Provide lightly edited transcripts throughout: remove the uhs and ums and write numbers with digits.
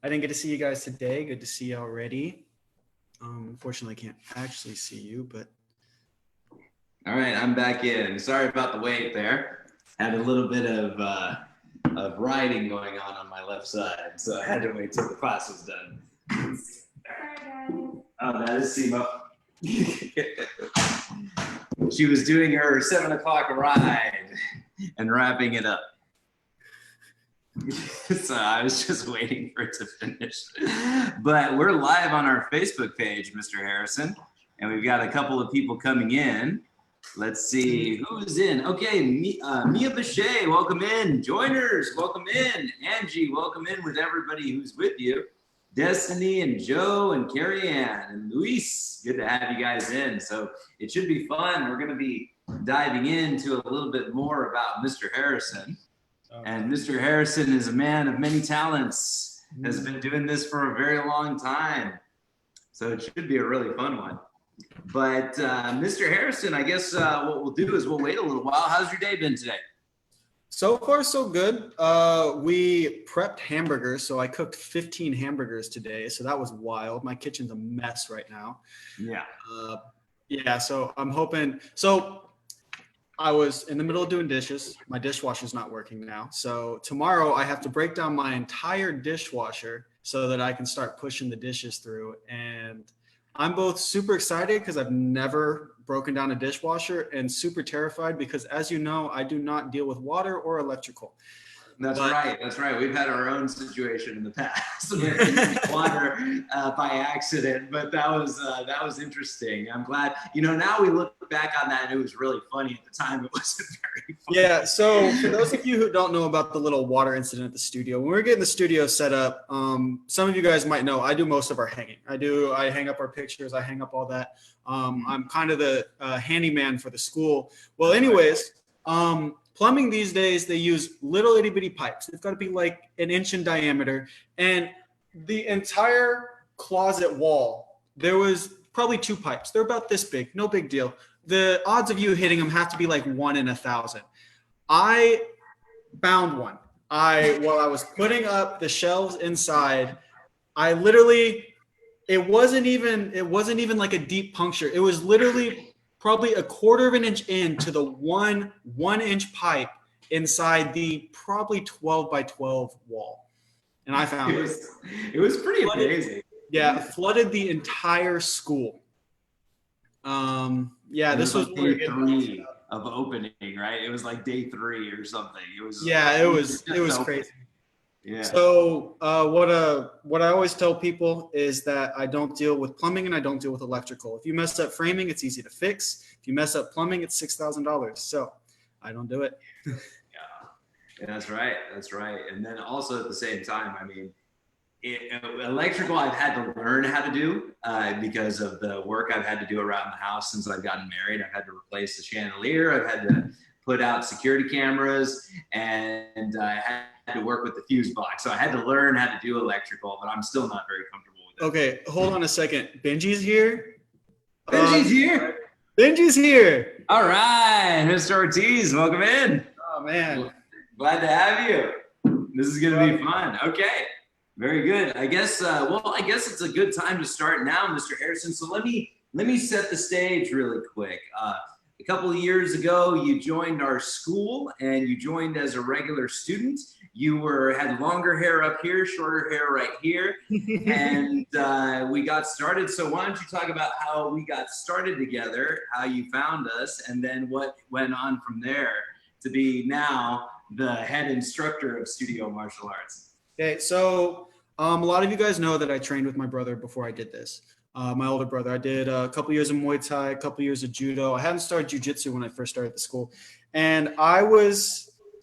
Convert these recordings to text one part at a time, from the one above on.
I didn't get to see you guys today. Good to see you already. Unfortunately, I can't actually see you, but. All right, I'm back in. Sorry about the wait there. Had a little bit of writing going on my left side, so I had to wait till the class was done. Sorry, guys. Oh, that is Simo. She was doing her 7 o'clock ride and wrapping it up. So I was just waiting for it to finish. But we're live on our Facebook page, Mr. Harrison, and we've got a couple of people coming in. Let's see who's in. Okay, Mia Bechet, welcome in. Joiners, welcome in. Angie, welcome in with everybody who's with you. Destiny and Joe and Carrie Ann and Luis, good to have you guys in. So it should be fun. We're going to be diving into a little bit more about Mr. Harrison. And Mr. Harrison is a man of many talents, has been doing this for a very long time. So it should be a really fun one. But Mr. Harrison, I guess what we'll do is we'll wait a little while. How's your day been today? So far, so good. We prepped hamburgers, so I cooked 15 hamburgers today. So that was wild. My kitchen's a mess right now. Yeah. Yeah, so I'm hoping. So I was in the middle of doing dishes. My dishwasher's not working now. So tomorrow I have to break down my entire dishwasher so that I can start pushing the dishes through. And I'm both super excited because I've never broken down a dishwasher and super terrified because, as you know, I do not deal with water or electrical. That's right. We've had our own situation in the past with water by accident, but that was interesting. I'm glad, now we look back on that and it was really funny. At the time, it wasn't very funny. Yeah, so for those of you who don't know about the little water incident at the studio, when we were getting the studio set up, some of you guys might know I do most of our hanging. I hang up our pictures, I hang up all that. I'm kind of the handyman for the school. Well, anyways, plumbing these days, they use little itty bitty pipes. They've got to be like an inch in diameter. And the entire closet wall, there was probably 2 pipes. They're about this big, no big deal. The odds of you hitting them have to be like 1 in 1,000. I found one. While I was putting up the shelves inside, I literally, it wasn't even like a deep puncture. It was literally probably 1/4 of an inch into the one inch pipe inside the probably 12 by 12 wall. And I found it was pretty amazing. Yeah, flooded the entire school. Yeah, this was day 3 of opening, right? It was like day 3 or something. It was crazy. Yeah. So what I always tell people is that I don't deal with plumbing and I don't deal with electrical. If you mess up framing, it's easy to fix. If you mess up plumbing, it's $6,000. So I don't do it. Yeah, that's right. And then also at the same time, I mean, electrical I've had to learn how to do because of the work I've had to do around the house since I've gotten married. I've had to replace the chandelier. I've had to put out security cameras, and I had to work with the fuse box. So I had to learn how to do electrical, but I'm still not very comfortable with it. Okay, hold on a second. Benji's here. Benji's here. All right, Mr. Ortiz, welcome in. Oh, man. Glad to have you. This is going to be fun. Okay. Very good. I guess it's a good time to start now, Mr. Harrison. So let me set the stage really quick. A couple of years ago, you joined our school and you joined as a regular student. You had longer hair up here, shorter hair right here, and we got started. So why don't you talk about how we got started together, how you found us, and then what went on from there to be now the head instructor of Studio Martial Arts. Okay, so a lot of you guys know that I trained with my brother before I did this. My older brother. I did a couple years of Muay Thai, a couple years of Judo. I hadn't started Jiu-Jitsu when I first started the school. And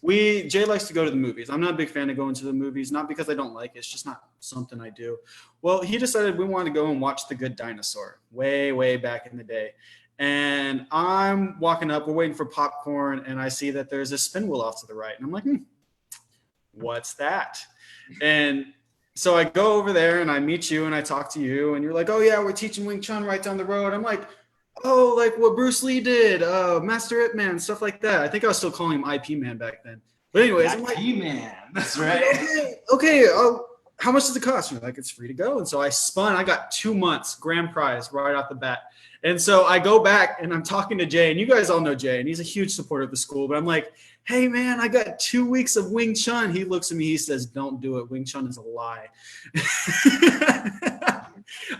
Jay likes to go to the movies. I'm not a big fan of going to the movies, not because I don't like it. It's just not something I do. Well, he decided we wanted to go and watch The Good Dinosaur way, way back in the day. And I'm walking up, we're waiting for popcorn, and I see that there's a spin wheel off to the right. And I'm like, what's that? And so I go over there and I meet you and I talk to you and you're like, oh yeah, we're teaching Wing Chun right down the road. I'm like, oh, like what Bruce Lee did, Master Ip Man, stuff like that. I think I was still calling him IP Man back then. But anyways, I'm like, IP Man, that's right. Okay, how much does it cost? And they're like, it's free to go. And so I spun. I got 2 months grand prize right off the bat. And so I go back and I'm talking to Jay, and you guys all know Jay, and he's a huge supporter of the school. But I'm like, hey man, I got 2 weeks of Wing Chun. He looks at me, he says, don't do it. Wing Chun is a lie.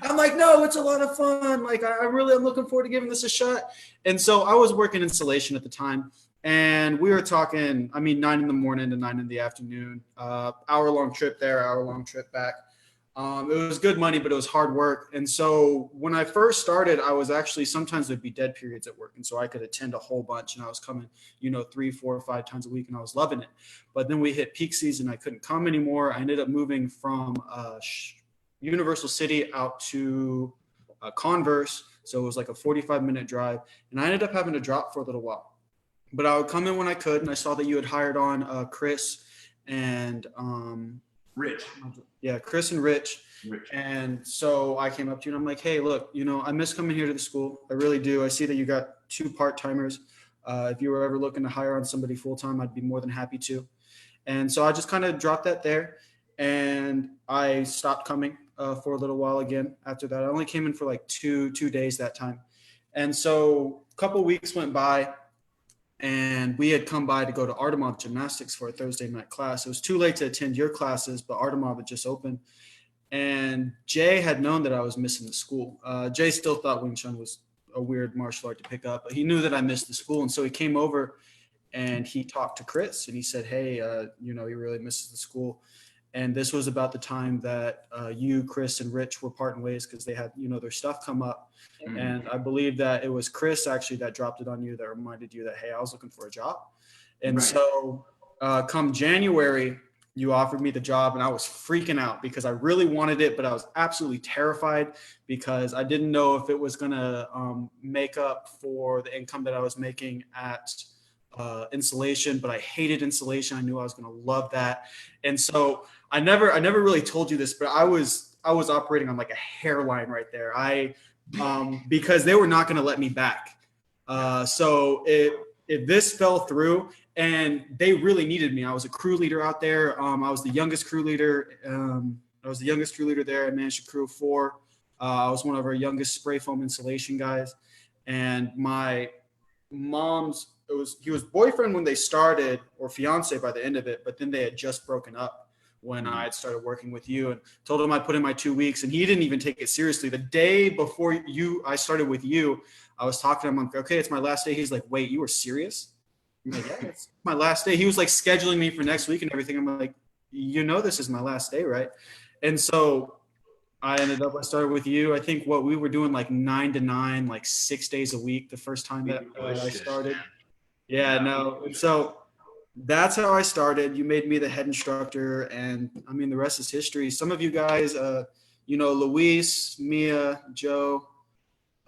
I'm like, no, it's a lot of fun. Like, I'm looking forward to giving this a shot. And so I was working installation at the time, and we were talking, 9 in the morning to 9 in the afternoon, hour-long trip there, hour-long trip back. It was good money, but it was hard work. And so when I first started, I was actually, sometimes there'd be dead periods at work. And so I could attend a whole bunch, and I was coming, 3, 4, 5 times a week, and I was loving it. But then we hit peak season. I couldn't come anymore. I ended up moving from Universal City out to Converse. So it was like a 45-minute drive. And I ended up having to drop for a little while. But I would come in when I could. And I saw that you had hired on Chris and Rich. Yeah, Chris and Rich. And so I came up to you and I'm like, hey, look, I miss coming here to the school. I really do. I see that you got 2 part-timers. If you were ever looking to hire on somebody full-time, I'd be more than happy to. And so I just kind of dropped that there, and I stopped coming for a little while again after that. I only came in for like two days that time. And so a couple of weeks went by, and we had come by to go to Artemov Gymnastics for a Thursday night class. It was too late to attend your classes, but Artemov had just opened. And Jay had known that I was missing the school. Jay still thought Wing Chun was a weird martial art to pick up, but he knew that I missed the school. And so he came over and he talked to Chris, and he said, hey, he really misses the school. And this was about the time that you, Chris, and Rich were parting ways because they had, their stuff come up. Mm-hmm. And I believe that it was Chris actually that dropped it on you, that reminded you that, hey, I was looking for a job. And so come January, you offered me the job, and I was freaking out because I really wanted it, but I was absolutely terrified because I didn't know if it was going to make up for the income that I was making at installation, but I hated installation. I knew I was going to love that. And so I never really told you this, but I was operating on like a hairline right there. Because they were not going to let me back. So if this fell through, and they really needed me. I was a crew leader out there. I was the youngest crew leader. There. I managed a crew of 4. I was one of our youngest spray foam installation guys. And my mom's, he was boyfriend when they started, or fiance by the end of it, but then they had just broken up when I had started working with you, and told him I put in my 2 weeks, and he didn't even take it seriously. The day before I started with you, I was talking to him. I'm like, okay, it's my last day. He's like, wait, you were serious? I'm like, yeah, it's my last day. He was like scheduling me for next week and everything. I'm like, this is my last day, right? And so I started with you. I think we were doing like 9 to 9, like 6 days a week the first time that I started. Yeah, no. And so that's how I started. You made me the head instructor, and the rest is history. Some of you guys, Luis, Mia, Joe,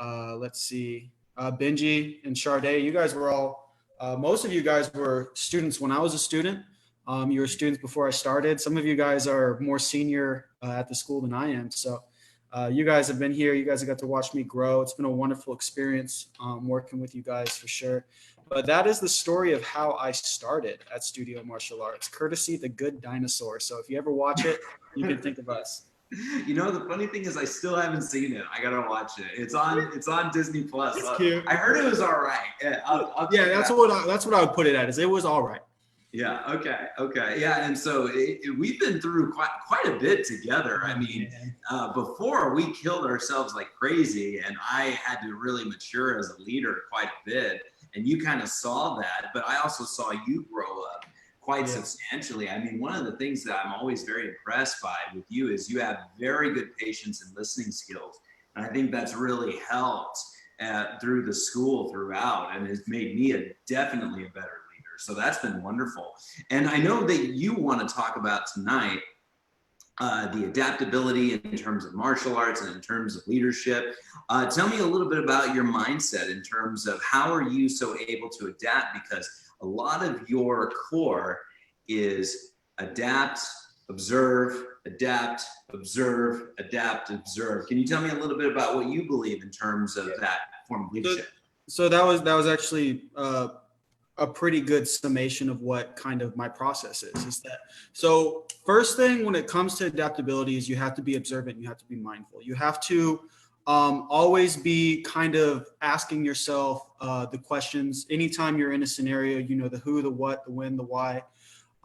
let's see, Benji and Sade, you guys were all, most of you guys were students when I was a student. You were students before I started. Some of you guys are more senior at the school than I am. So you guys have been here. You guys have got to watch me grow. It's been a wonderful experience working with you guys for sure. But that is the story of how I started at Studio Martial Arts, courtesy The Good Dinosaur. So if you ever watch it, you can think of us. The funny thing is I still haven't seen it. I gotta watch it. It's on Disney Plus. It's cute. I heard it was all right. I'll that's what I would put it at. Is it was all right. Yeah. Okay. Yeah. And so we've been through quite a bit together. Before we killed ourselves like crazy, and I had to really mature as a leader quite a bit. And you kind of saw that, but I also saw you grow up quite substantially. One of the things that I'm always very impressed by with you is you have very good patience and listening skills. And I think that's really helped through the school throughout, and has made me definitely a better leader. So that's been wonderful. And I know that you want to talk about tonight the adaptability in terms of martial arts and in terms of leadership. Tell me a little bit about your mindset in terms of how are you so able to adapt, because a lot of your core is adapt, observe, adapt, observe, adapt, observe. Can you tell me a little bit about what you believe in terms of that form of leadership? So that was actually a pretty good summation of what kind of my process is that, so first thing when it comes to adaptability is you have to be observant, you have to be mindful, you have to always be kind of asking yourself the questions anytime you're in a scenario, you know, the who, the what, the when, the why.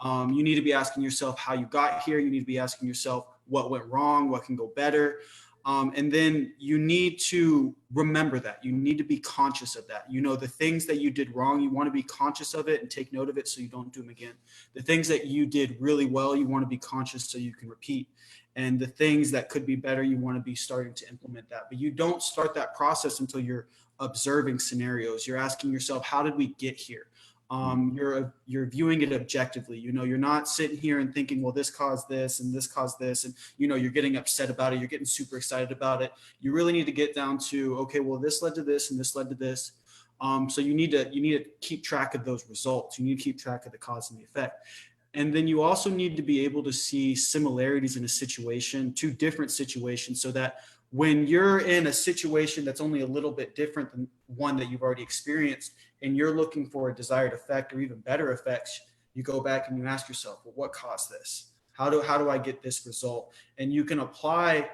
You need to be asking yourself how you got here. You need to be asking yourself what went wrong, what can go better. And then you need to remember that. You need to be conscious of that. You know, the things that you did wrong, you want to be conscious of it and take note of it so you don't do them again. The things that you did really well, you want to be conscious so you can repeat. And the things that could be better, you want to be starting to implement that. But you don't start that process until you're observing scenarios. You're asking yourself, how did we get here? You're viewing it objectively. You know, you're not sitting here and thinking, well, this caused this and this caused this, and you know, you're getting upset about it, you're getting super excited about it. You really need to get down to, okay, well, this led to this and this led to this. So you need to keep track of those results. You need to keep track of the cause and the effect. And then you also need to be able to see similarities in a situation to different situations, so that when you're in a situation that's only a little bit different than one that you've already experienced, and you're looking for a desired effect or even better effects, you go back and you ask yourself, well, what caused this? How do I get this result? And you can apply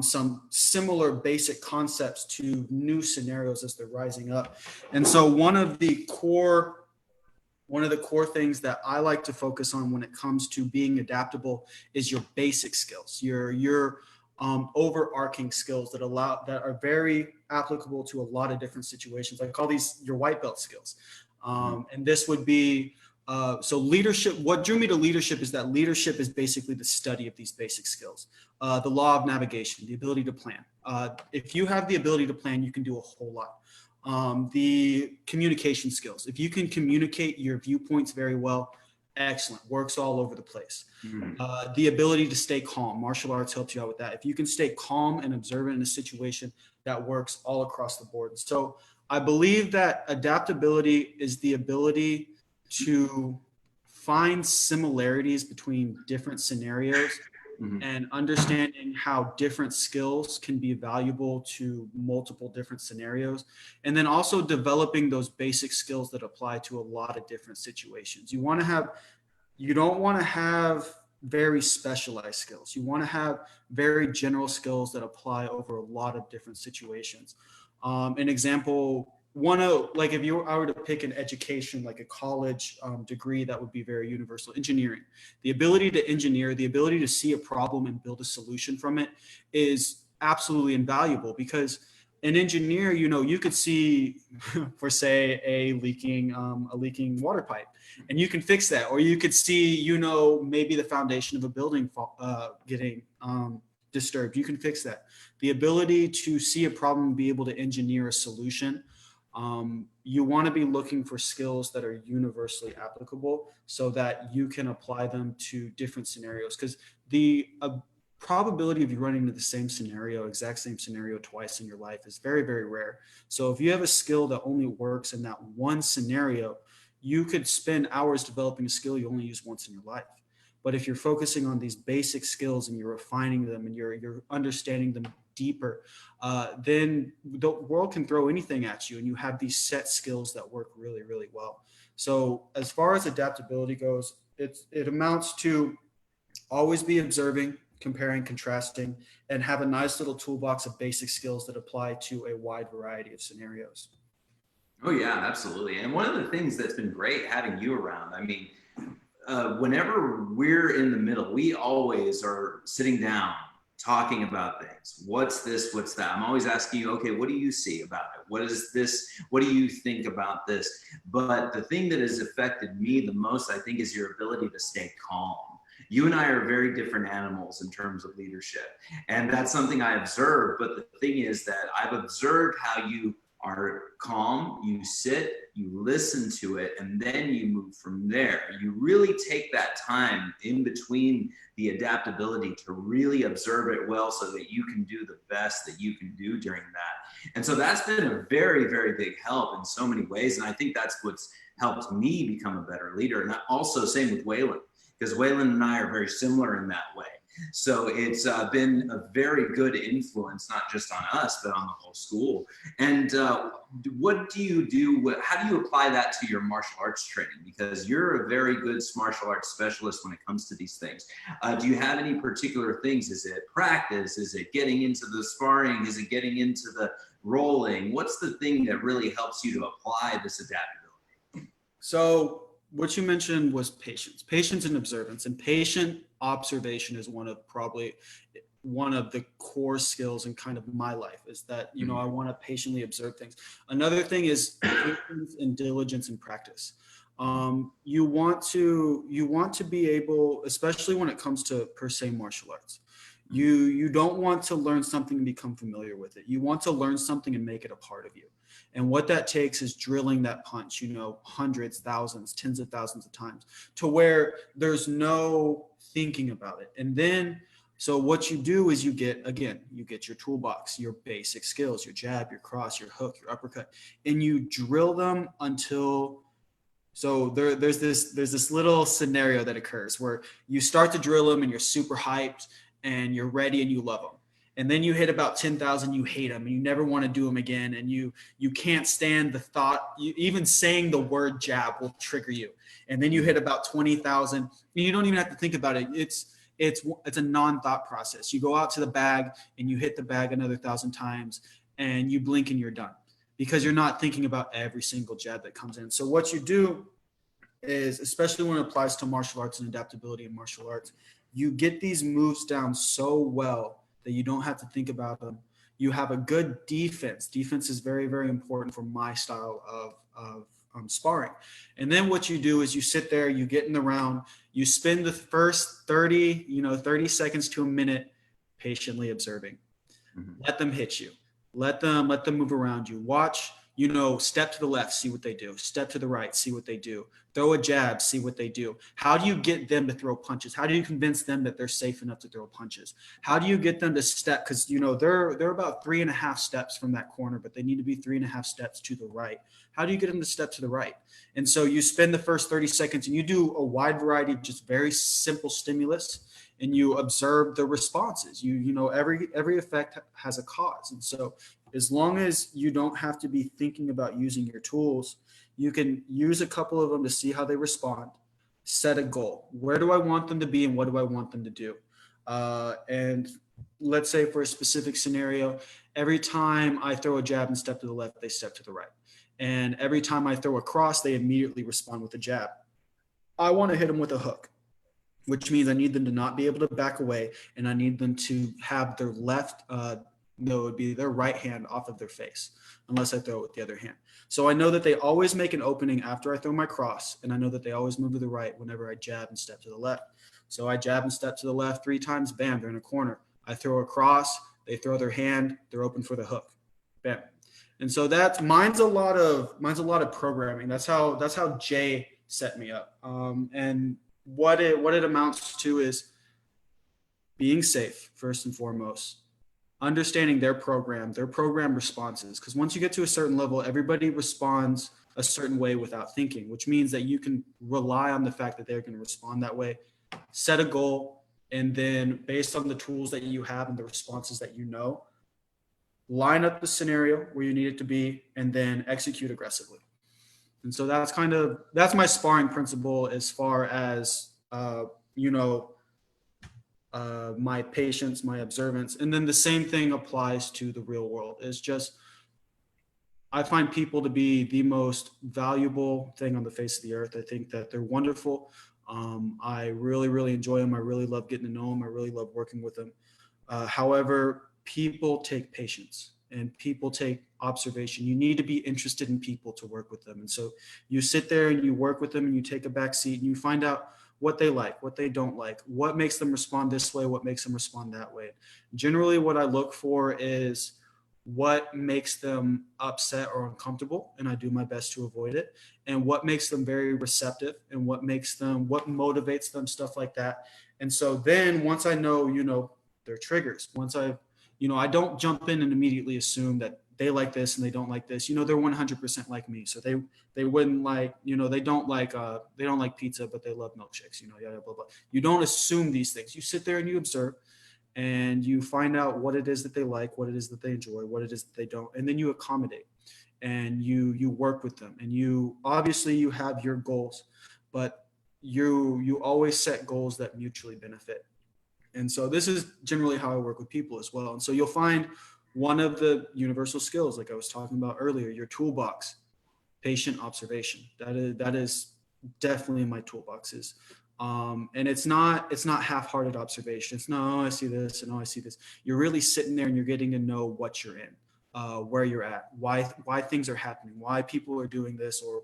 some similar basic concepts to new scenarios as they're rising up. And so one of the core things that I like to focus on when it comes to being adaptable is your basic skills, your overarching skills that are very applicable to a lot of different situations. I call these your white belt skills. And this would be, so leadership. What drew me to leadership is that leadership is basically the study of these basic skills. The law of navigation, the ability to plan. If you have the ability to plan, you can do a whole lot. The communication skills. If you can communicate your viewpoints very well, excellent, works all over the place. The ability to stay calm. Martial arts helps you out with that. If you can stay calm and observant in a situation, that works all across the board. So I believe that adaptability is the ability to find similarities between different scenarios and understanding how different skills can be valuable to multiple different scenarios. And then also developing those basic skills that apply to a lot of different situations. You don't want to have very specialized skills. You want to have very general skills that apply over a lot of different situations. An example, like if I were to pick an education, like a college degree, that would be very universal. Engineering, the ability to engineer, the ability to see a problem and build a solution from it is absolutely invaluable, because an engineer, you know, you could see, for say, a leaking water pipe, and you can fix that. Or you could see, you know, maybe the foundation of a building getting disturbed. You can fix that. The ability to see a problem and be able to engineer a solution. You want to be looking for skills that are universally applicable so that you can apply them to different scenarios, because the probability of you running into the exact same scenario twice in your life is very, very rare. So if you have a skill that only works in that one scenario, you could spend hours developing a skill you only use once in your life. But if you're focusing on these basic skills and you're refining them and you're understanding them deeper, then the world can throw anything at you, and you have these set skills that work really, really well. So as far as adaptability goes, it amounts to always be observing, comparing, contrasting, and have a nice little toolbox of basic skills that apply to a wide variety of scenarios. Oh yeah, absolutely. And one of the things that's been great having you around, I mean, whenever we're in the middle, we always are sitting down talking about things. What's this? What's that? I'm always asking you, okay, what do you see about it? What is this? What do you think about this? But the thing that has affected me the most, I think, is your ability to stay calm. You and I are very different animals in terms of leadership. And that's something I observe. But the thing is that I've observed how you are calm, you sit, you listen to it, and then you move from there. You really take that time in between the adaptability to really observe it well so that you can do the best that you can do during that. And so that's been a very, very big help in so many ways. And I think that's what's helped me become a better leader. And also same with Waylon, because Waylon and I are very similar in that way. So it's been a very good influence, not just on us, but on the whole school. And what do you do? How do you apply that to your martial arts training? Because you're a very good martial arts specialist when it comes to these things. Do you have any particular things? Is it practice? Is it getting into the sparring? Is it getting into the rolling? What's the thing that really helps you to apply this adaptability? So what you mentioned was patience and observance, and patient observation is one of the core skills in kind of my life, is that, I want to patiently observe things. Another thing is patience and diligence in practice. You want to be able, especially when it comes to per se martial arts, you don't want to learn something and become familiar with it. You want to learn something and make it a part of you. And what that takes is drilling that punch, hundreds, thousands, tens of thousands of times, to where there's no thinking about it. And then, so what you do is you get your toolbox, your basic skills, your jab, your cross, your hook, your uppercut, and you drill them until, so there's this little scenario that occurs where you start to drill them and you're super hyped and you're ready and you love them. And then you hit about 10,000, you hate them and you never want to do them again. And you can't stand the thought, even saying the word jab will trigger you. And then you hit about 20,000 and you don't even have to think about it. It's a non-thought process. You go out to the bag and you hit the bag another 1,000 times and you blink and you're done, because you're not thinking about every single jab that comes in. So what you do is, especially when it applies to martial arts and adaptability in martial arts, you get these moves down so well that you don't have to think about them. You have a good defense. Defense is very, very important for my style of sparring. And then what you do is you sit there, you get in the round, you spend the first 30 seconds to a minute patiently observing. Mm-hmm. Let them hit you. Let them move around you. Watch, step to the left, see what they do. Step to the right, see what they do. Throw a jab, see what they do. How do you get them to throw punches? How do you convince them that they're safe enough to throw punches? How do you get them to step? Because, they're about 3.5 steps from that corner, but they need to be 3.5 steps to the right. How do you get them to step to the right? And so you spend the first 30 seconds and you do a wide variety of just very simple stimulus, and you observe the responses. Every effect has a cause. And so as long as you don't have to be thinking about using your tools, you can use a couple of them to see how they respond, set a goal. Where do I want them to be and what do I want them to do? And let's say for a specific scenario, every time I throw a jab and step to the left, they step to the right. And every time I throw a cross, they immediately respond with a jab. I want to hit them with a hook, which means I need them to not be able to back away, and I need them to have their left, it would be their right hand off of their face, unless I throw it with the other hand. So I know that they always make an opening after I throw my cross, and I know that they always move to the right whenever I jab and step to the left. So I jab and step to the left 3 times, bam, they're in a corner. I throw a cross, they throw their hand, they're open for the hook, bam. And so mine's a lot of programming. That's how Jay set me up. And what it amounts to is being safe first and foremost, understanding their program responses. Because once you get to a certain level, everybody responds a certain way without thinking, which means that you can rely on the fact that they're going to respond that way. Set a goal, and then based on the tools that you have and the responses that line up the scenario where you need it to be, and then execute aggressively. And so that's my sparring principle as far as my patience, my observance. And then the same thing applies to the real world. It's just, I find people to be the most valuable thing on the face of the earth. I think that they're wonderful. I really, really enjoy them. I really love getting to know them. I really love working with them. However, people take patience and people take observation. You need to be interested in people to work with them. And so you sit there and you work with them and you take a back seat and you find out what they like, what they don't like, what makes them respond this way, what makes them respond that way. Generally, what I look for is what makes them upset or uncomfortable, and I do my best to avoid it, and what makes them very receptive, and what motivates them, stuff like that. And so then once I know, their triggers, once I don't jump in and immediately assume that they like this and they don't like this. They're 100% like me. So they wouldn't like, they don't like pizza, but they love milkshakes, yada, blah, blah. You don't assume these things. You sit there and you observe and you find out what it is that they like, what it is that they enjoy, what it is that they don't. And then you accommodate and you work with them, and you obviously you have your goals, but you always set goals that mutually benefit. And so this is generally how I work with people as well. And so you'll find one of the universal skills, like I was talking about earlier, your toolbox, patient observation. That is definitely in my toolboxes. And it's not half-hearted observation. It's no, I see this and oh, I see this. You're really sitting there and you're getting to know what you're in, where you're at, why things are happening, why people are doing this, or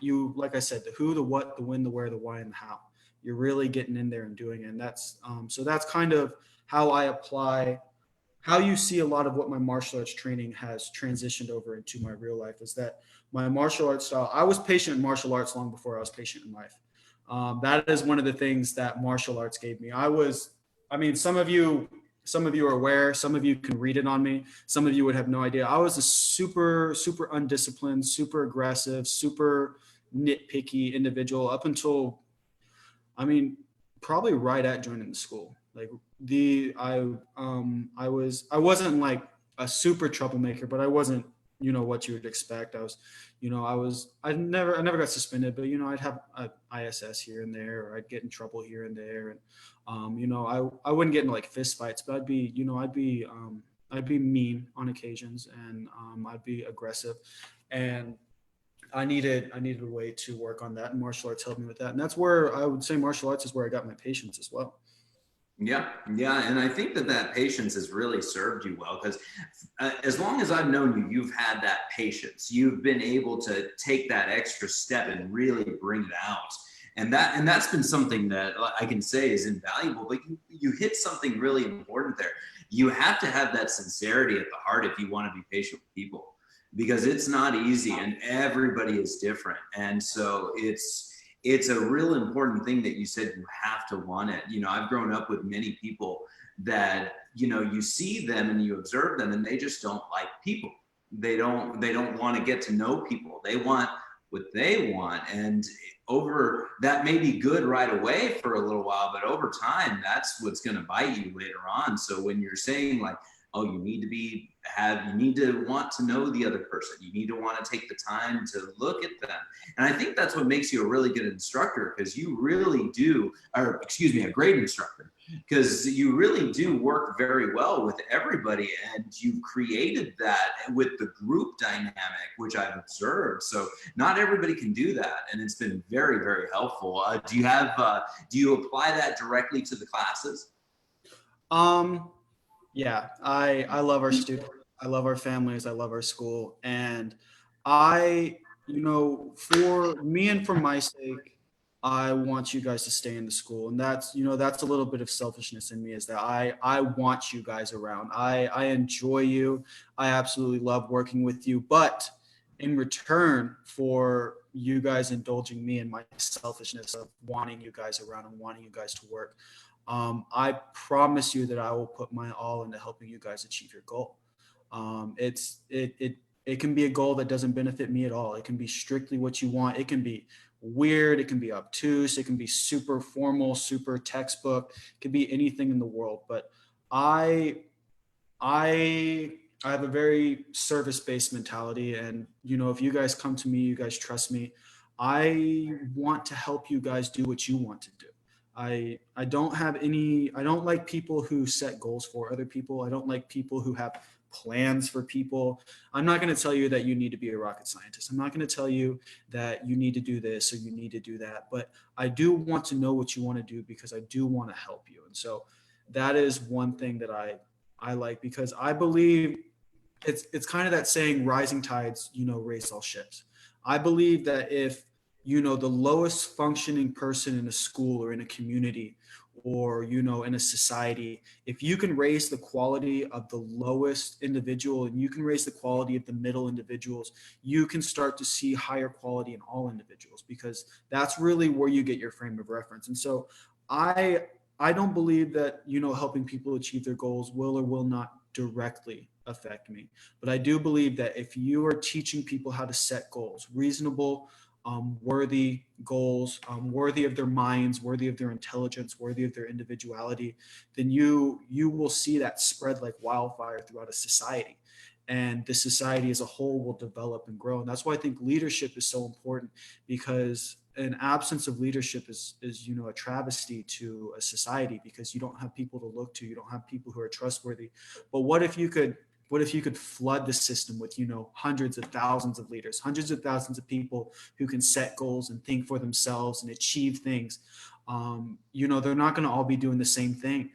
you, like I said, the who, the what, the when, the where, the why, and the how. You're really getting in there and doing it. And that's so that's kind of how I apply, how you see a lot of what my martial arts training has transitioned over into my real life, is that my martial arts style, I was patient in martial arts long before I was patient in life. That is one of the things that martial arts gave me. Some of you are aware, some of you can read it on me. Some of you would have no idea. I was a super, super undisciplined, super aggressive, super nitpicky individual up until, probably right at joining the school. Like I wasn't like a super troublemaker, but I wasn't, what you would expect. I never got suspended, but I'd have a ISS here and there, or I'd get in trouble here and there. And I wouldn't get into like fist fights, but I'd be mean on occasions, and I'd be aggressive, and I needed a way to work on that, and martial arts helped me with that. And that's where I would say martial arts is where I got my patience as well. Yeah, yeah, and I think that patience has really served you well, because as long as I've known you, you've had that patience. You've been able to take that extra step and really bring it out, and that's been something that I can say is invaluable. But you hit something really important there. You have to have that sincerity at the heart if you want to be patient with people, because it's not easy, and everybody is different, and so it's a real important thing that you said. You have to want it. I've grown up with many people that, you see them and you observe them and they just don't like people. They don't want to get to know people. They want what they want. And over that may be good right away for a little while, but over time, that's what's going to bite you later on. So when you're saying like, oh, you need to want to know the other person. You need to want to take the time to look at them. And I think that's what makes you a really good instructor, because you really do, or excuse me, a great instructor, because you really do work very well with everybody. And you've created that with the group dynamic, which I've observed. So not everybody can do that. And it's been very, very helpful. Do you apply that directly to the classes? Yeah, I love our students. I love our families. I love our school. And for me and for my sake, I want you guys to stay in the school. And that's a little bit of selfishness in me, is that I want you guys around. I enjoy you. I absolutely love working with you. But in return for you guys indulging me in my selfishness of wanting you guys around and wanting you guys to work, I promise you that I will put my all into helping you guys achieve your goal. It can be a goal that doesn't benefit me at all. It can be strictly what you want. It can be weird. It can be obtuse. It can be super formal, super textbook. It can be anything in the world. But I I have a very service-based mentality, and if you guys come to me, you guys trust me. I want to help you guys do what you want to do. I don't have any. I don't like people who set goals for other people. I don't like people who have plans for people. I'm not going to tell you that you need to be a rocket scientist. I'm not going to tell you that you need to do this or you need to do that. But I do want to know what you want to do, because I do want to help you. And so that is one thing that I like, because I believe it's kind of that saying, rising tides, raise all ships. I believe that if, the lowest functioning person in a school or in a community or, in a society, if you can raise the quality of the lowest individual and you can raise the quality of the middle individuals, you can start to see higher quality in all individuals, because that's really where you get your frame of reference. And so I don't believe that, helping people achieve their goals will or will not directly affect me. But I do believe that if you are teaching people how to set goals, reasonable, worthy goals, worthy of their minds, worthy of their intelligence, worthy of their individuality, then you will see that spread like wildfire throughout a society. And the society as a whole will develop and grow. And that's why I think leadership is so important, because an absence of leadership is a travesty to a society, because you don't have people to look to, you don't have people who are trustworthy. But what if you could flood the system with hundreds of thousands of leaders, hundreds of thousands of people who can set goals and think for themselves and achieve things. They're not going to all be doing the same thing.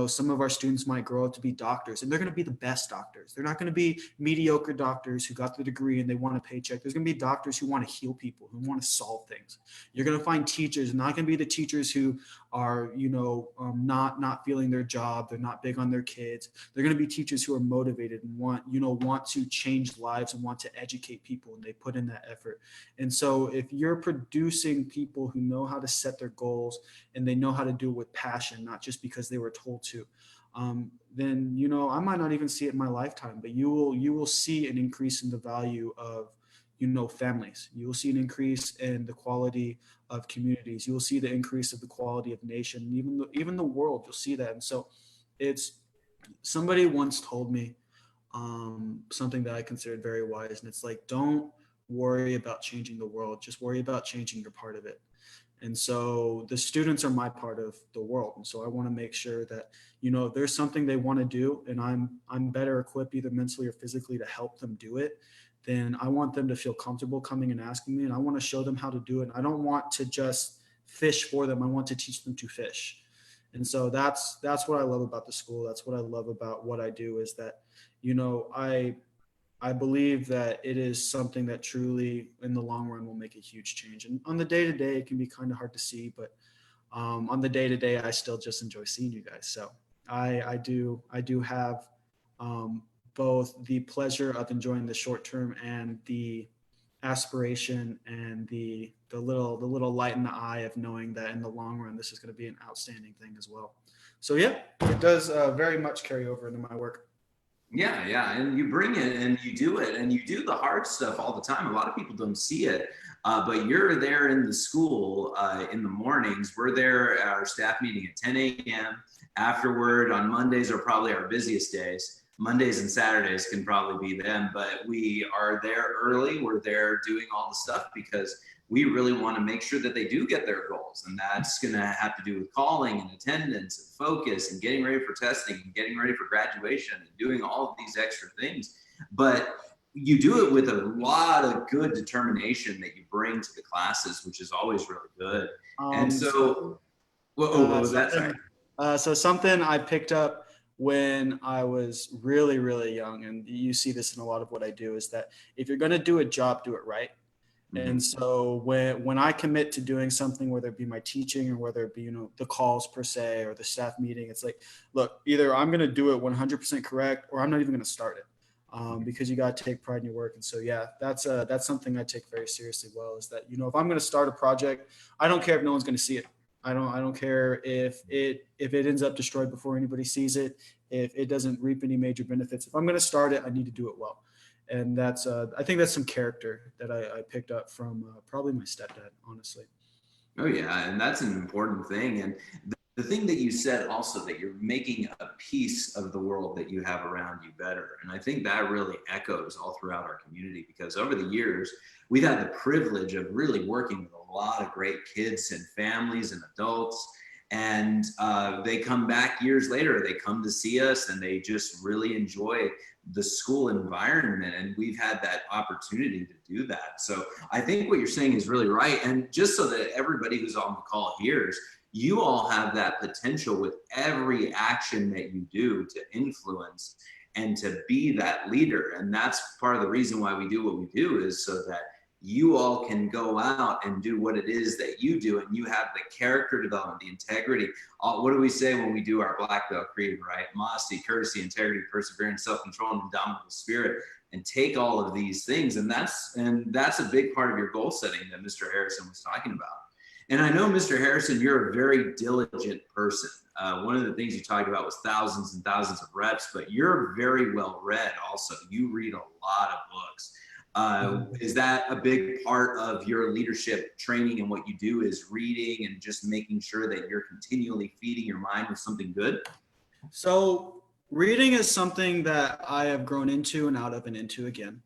Some of our students might grow up to be doctors, and they're going to be the best doctors. They're not going to be mediocre doctors who got the degree and they want a paycheck. There's going to be doctors who want to heal people, who want to solve things. You're going to find teachers, not going to be the teachers who are, not feeling their job. They're not big on their kids. They're going to be teachers who are motivated and want to change lives and want to educate people, and they put in that effort. And so if you're producing people who know how to set their goals and they know how to do it with passion, not just because they were told to, then I might not even see it in my lifetime, but you will see an increase in the value of families. You will see an increase in the quality of communities. You will see the increase of the quality of nation, and even the world. You'll see that. And so it's somebody once told me something that I considered very wise, and it's like, don't worry about changing the world, just worry about changing your part of it. And so the students are my part of the world. And so I want to make sure that, if there's something they want to do and I'm better equipped either mentally or physically to help them do it, then I want them to feel comfortable coming and asking me, and I want to show them how to do it. And I don't want to just fish for them. I want to teach them to fish. And so that's what I love about the school. That's what I love about what I do, is that, I believe that it is something that truly in the long run will make a huge change. And on the day to day, it can be kind of hard to see, but on the day to day, I still just enjoy seeing you guys. So I do have both the pleasure of enjoying the short term and the aspiration and the little light in the eye of knowing that in the long run, this is going to be an outstanding thing as well. So yeah, it does very much carry over into my work. Yeah, and you bring it and you do it and you do the hard stuff all the time. A lot of people don't see it, but you're there in the school in the mornings. We're there at our staff meeting at 10 a.m. Afterward, on Mondays are probably our busiest days. Mondays and Saturdays can probably be them, but we are there early. We're there doing all the stuff because we really want to make sure that they do get their goals. And that's going to have to do with calling and attendance and focus and getting ready for testing and getting ready for graduation and doing all of these extra things. But you do it with a lot of good determination that you bring to the classes, which is always really good. And so, what was that? Sorry. So something I picked up when I was really, really young, and you see this in a lot of what I do, is that if you're going to do a job, do it right. And so when I commit to doing something, whether it be my teaching or whether it be, the calls per se or the staff meeting, it's like, look, either I'm going to do it 100% correct, or I'm not even going to start it, because you got to take pride in your work. And so, yeah, that's something I take very seriously. Well, is that, if I'm going to start a project, I don't care if no one's going to see it. I don't care if it ends up destroyed before anybody sees it, if it doesn't reap any major benefits. If I'm going to start it, I need to do it well. And that's, I think that's some character that I picked up from probably my stepdad, honestly. Oh yeah, and that's an important thing. And the thing that you said also, that you're making a piece of the world that you have around you better. And I think that really echoes all throughout our community, because over the years, we've had the privilege of really working with a lot of great kids and families and adults. And they come back years later, they come to see us and they just really enjoy the school environment. And we've had that opportunity to do that. So I think what you're saying is really right. And just so that everybody who's on the call hears, you all have that potential with every action that you do to influence and to be that leader. And that's part of the reason why we do what we do, is so that you all can go out and do what it is that you do, and you have the character development, the integrity. What do we say when we do our black belt creed, right? Modesty, courtesy, integrity, perseverance, self-control, and indomitable spirit, and take all of these things. And that's a big part of your goal setting that Mr. Harrison was talking about, And I know, Mr. Harrison, you're a very diligent person. One of the things you talked about was thousands and thousands of reps, but you're very well read also. You read a lot of books. Is that a big part of your leadership training, and what you do is reading and just making sure that you're continually feeding your mind with something good? So reading is something that I have grown into and out of and into again.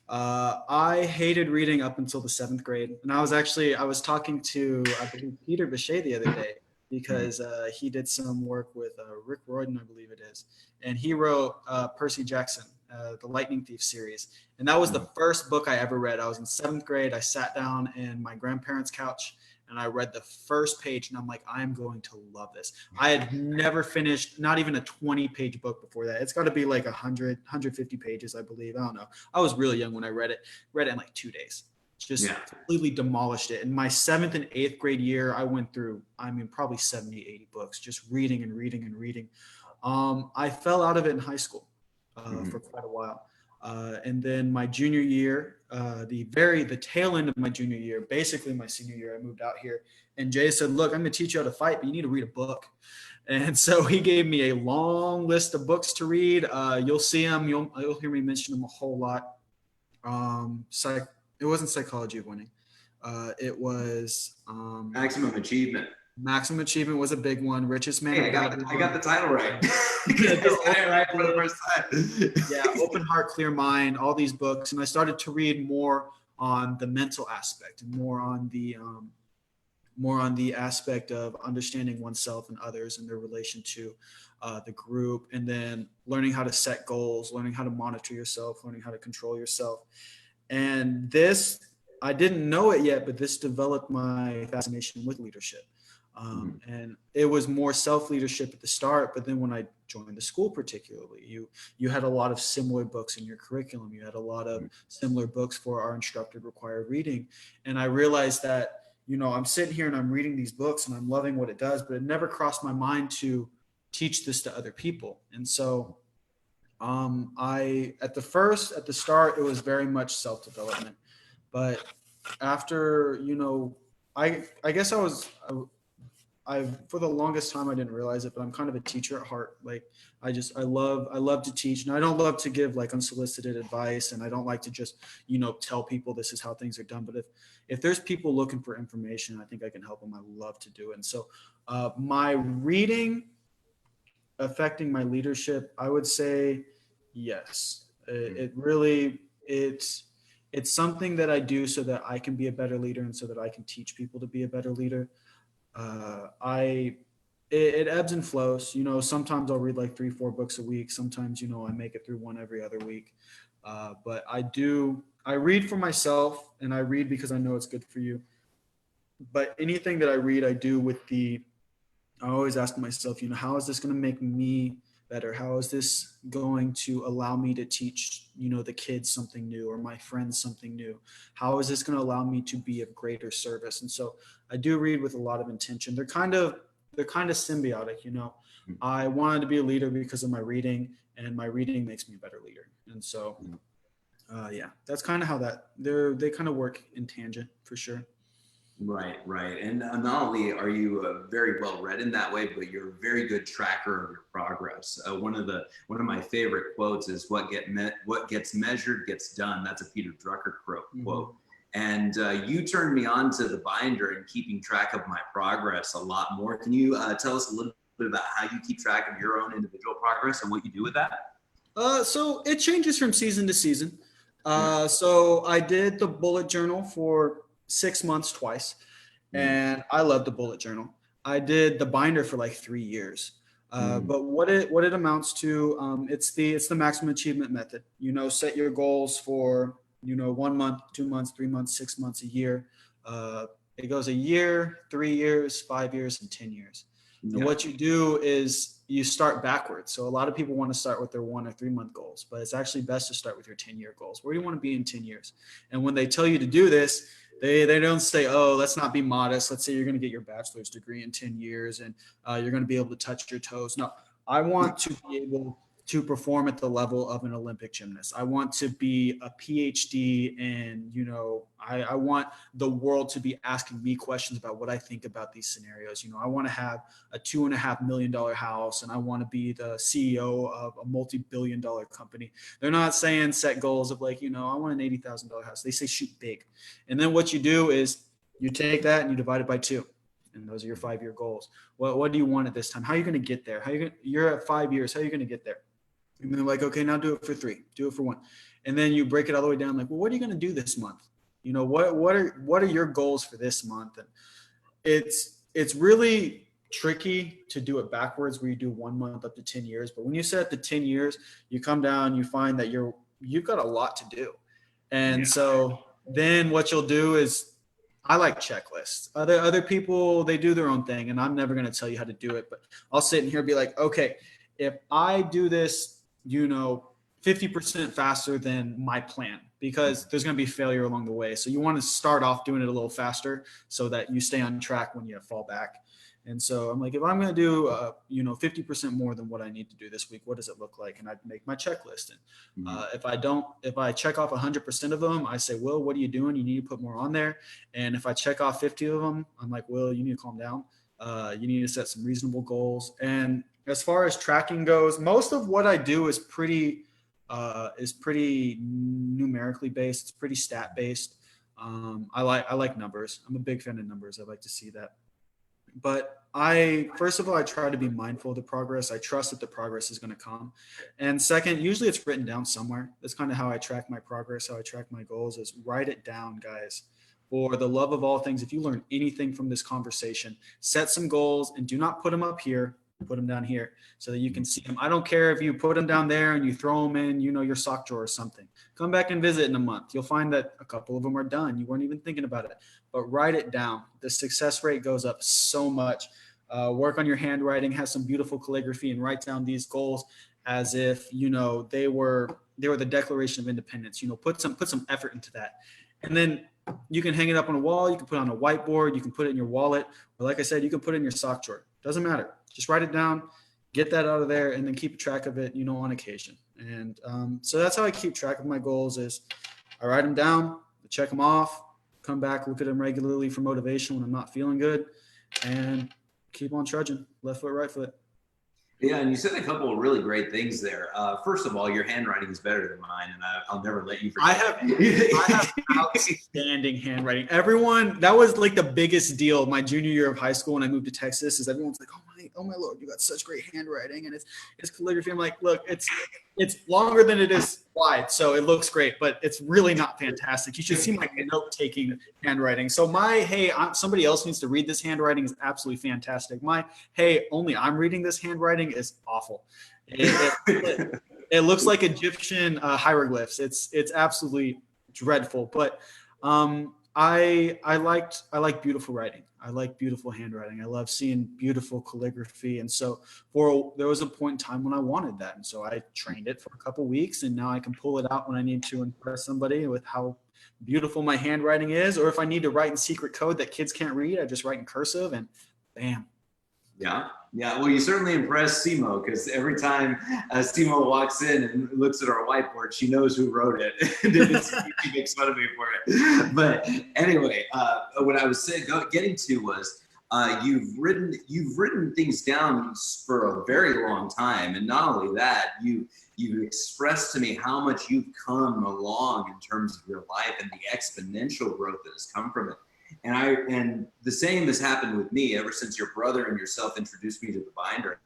I hated reading up until the 7th grade. And I was talking to, I believe, Peter Bichet the other day, because he did some work with Rick Royden, I believe it is. And he wrote Percy Jackson, the Lightning Thief series. And that was the first book I ever read. I was in 7th grade. I sat down in my grandparents' couch and I read the first page, and I'm like, I'm going to love this. I had never finished, not even a 20-page book before that. It's got to be like 100, 150 pages, I believe. I don't know. I was really young when I read it. Read it in like 2 days. Just completely demolished it. In my 7th and 8th grade year, I went through, probably 70, 80 books, just reading and reading and reading. I fell out of it in high school for quite a while. And then my junior year, the tail end of my junior year, basically my senior year, I moved out here, and Jay said, look, I'm going to teach you how to fight, but you need to read a book. And so he gave me a long list of books to read. You'll see them. You'll hear me mention them a whole lot. It wasn't Psychology of Winning. It was Maximum Achievement. Maximum Achievement was a big one. Richest Man. Hey, I got the title right. Right for the first time. Yeah, Open Heart, Clear Mind, all these books. And I started to read more on the mental aspect and more on the aspect of understanding oneself and others and their relation to the group, and then learning how to set goals, learning how to monitor yourself, learning how to control yourself. And this, I didn't know it yet, but this developed my fascination with leadership. And it was more self-leadership at the start, but then when I joined the school, particularly, you had a lot of similar books in your curriculum. You had a lot of similar books for our instructor required reading. And I realized that, I'm sitting here and I'm reading these books and I'm loving what it does, but it never crossed my mind to teach this to other people. And so at the start, it was very much self-development, but after, I guess for the longest time, I didn't realize it, but I'm kind of a teacher at heart. Like I love to teach, and I don't love to give like unsolicited advice. And I don't like to just, tell people this is how things are done. But if there's people looking for information, I think I can help them. I love to do it. And so my reading affecting my leadership, I would say yes. It's something that I do so that I can be a better leader and so that I can teach people to be a better leader. It ebbs and flows. Sometimes I'll read like 3-4 books a week. Sometimes, I make it through one every other week. But I read for myself, and I read because I know it's good for you. But anything that I read, I do I always ask myself, how is this going to make me better? How is this going to allow me to teach, the kids something new, or my friends something new? How is this going to allow me to be of greater service? And so I do read with a lot of intention. They're kind of symbiotic, I wanted to be a leader because of my reading, and my reading makes me a better leader. And so, that's kind of how they kind of work in tangent for sure. Right. And not only are you very well read in that way, but you're a very good tracker of your progress. One of my favorite quotes is what gets measured gets done. That's a Peter Drucker quote. And you turned me on to the binder and keeping track of my progress a lot more. Can you tell us a little bit about how you keep track of your own individual progress and what you do with that? So it changes from season to season. So I did the bullet journal for 6 months twice, and I love the bullet journal. I did the binder for like 3 years. But what it amounts to, it's the maximum achievement method. Set your goals for 1 month, 2 months, 3 months, 6 months, a year. It goes a year, 3 years, 5 years, and 10 years. And what you do is you start backwards. So a lot of people want to start with their 1 or 3 month goals, but it's actually best to start with your 10-year goals. Where do you want to be in 10 years? And when they tell you to do this, they don't say, oh, let's not be modest. Let's say you're going to get your bachelor's degree in 10 years and you're going to be able to touch your toes. No, I want to be able to perform at the level of an Olympic gymnast. I want to be a PhD in, I want the world to be asking me questions about what I think about these scenarios. I want to have a $2.5 million house, and I want to be the CEO of a multi-billion-dollar company. They're not saying set goals of like, I want an $80,000 house. They say shoot big. And then what you do is you take that and you divide it by 2. And those are your 5-year goals. What do you want at this time? How are you going to get there? You're at 5 years. How are you going to get there? And they're like, okay, now do it for 3, do it for 1. And then you break it all the way down. Like, well, what are you going to do this month? What are your goals for this month? And it's really tricky to do it backwards where you do 1 month up to 10 years. But when you set the 10 years, you come down, you find that you've got a lot to do. And so then what you'll do is, I like checklists. Other people, they do their own thing, and I'm never going to tell you how to do it, but I'll sit in here and be like, okay, if I do this, 50% faster than my plan, because there's going to be failure along the way. So you want to start off doing it a little faster so that you stay on track when you fall back. And so I'm like, if I'm going to do, 50% more than what I need to do this week, what does it look like? And I make my checklist. And if I check off 100% of them, I say, Will, what are you doing? You need to put more on there. And if I check off 50 of them, I'm like, Will, you need to calm down. You need to set some reasonable goals. And as far as tracking goes, most of what I do is pretty numerically based. It's pretty stat based. I like numbers. I'm a big fan of numbers. I like to see that. But first of all, I try to be mindful of the progress. I trust that the progress is going to come. And second, usually it's written down somewhere. That's kind of how I track my progress, how I track my goals, is write it down, guys. For the love of all things, if you learn anything from this conversation, set some goals and do not put them up here. Put them down here so that you can see them. I don't care if you put them down there and you throw them in, your sock drawer or something. Come back and visit in a month. You'll find that a couple of them are done. You weren't even thinking about it, but write it down. The success rate goes up so much. Work on your handwriting, have some beautiful calligraphy, and write down these goals as if, they were the Declaration of Independence. Put some effort into that. And then you can hang it up on a wall. You can put it on a whiteboard. You can put it in your wallet. Or like I said, you can put it in your sock drawer. Doesn't matter. Just write it down, get that out of there, and then keep track of it, on occasion. And so that's how I keep track of my goals is I write them down, I check them off, come back, look at them regularly for motivation when I'm not feeling good, and keep on trudging, left foot, right foot. Yeah, and you said a couple of really great things there. First of all, your handwriting is better than mine, and I'll never let you forget. I have outstanding handwriting. Everyone, that was like the biggest deal my junior year of high school when I moved to Texas, is everyone's like, oh my Lord, you got such great handwriting, and it's calligraphy. I'm like, look, it's longer than it is wide, so it looks great, but it's really not fantastic. You should see my note-taking handwriting. So somebody else needs to read this handwriting is absolutely fantastic. Only I'm reading this handwriting is awful. It looks like Egyptian hieroglyphs. It's absolutely dreadful. But I like beautiful writing. I like beautiful handwriting. I love seeing beautiful calligraphy. And so there was a point in time when I wanted that. And so I trained it for a couple weeks, and now I can pull it out when I need to impress somebody with how beautiful my handwriting is. Or if I need to write in secret code that kids can't read, I just write in cursive and bam. Yeah. Well, you certainly impressed Simo, because every time Simo walks in and looks at our whiteboard, she knows who wrote it. She makes fun of me for it. But anyway, what I was getting to was you've written things down for a very long time, and not only that, you've expressed to me how much you've come along in terms of your life and the exponential growth that has come from it. And the same has happened with me ever since your brother and yourself introduced me to the binder.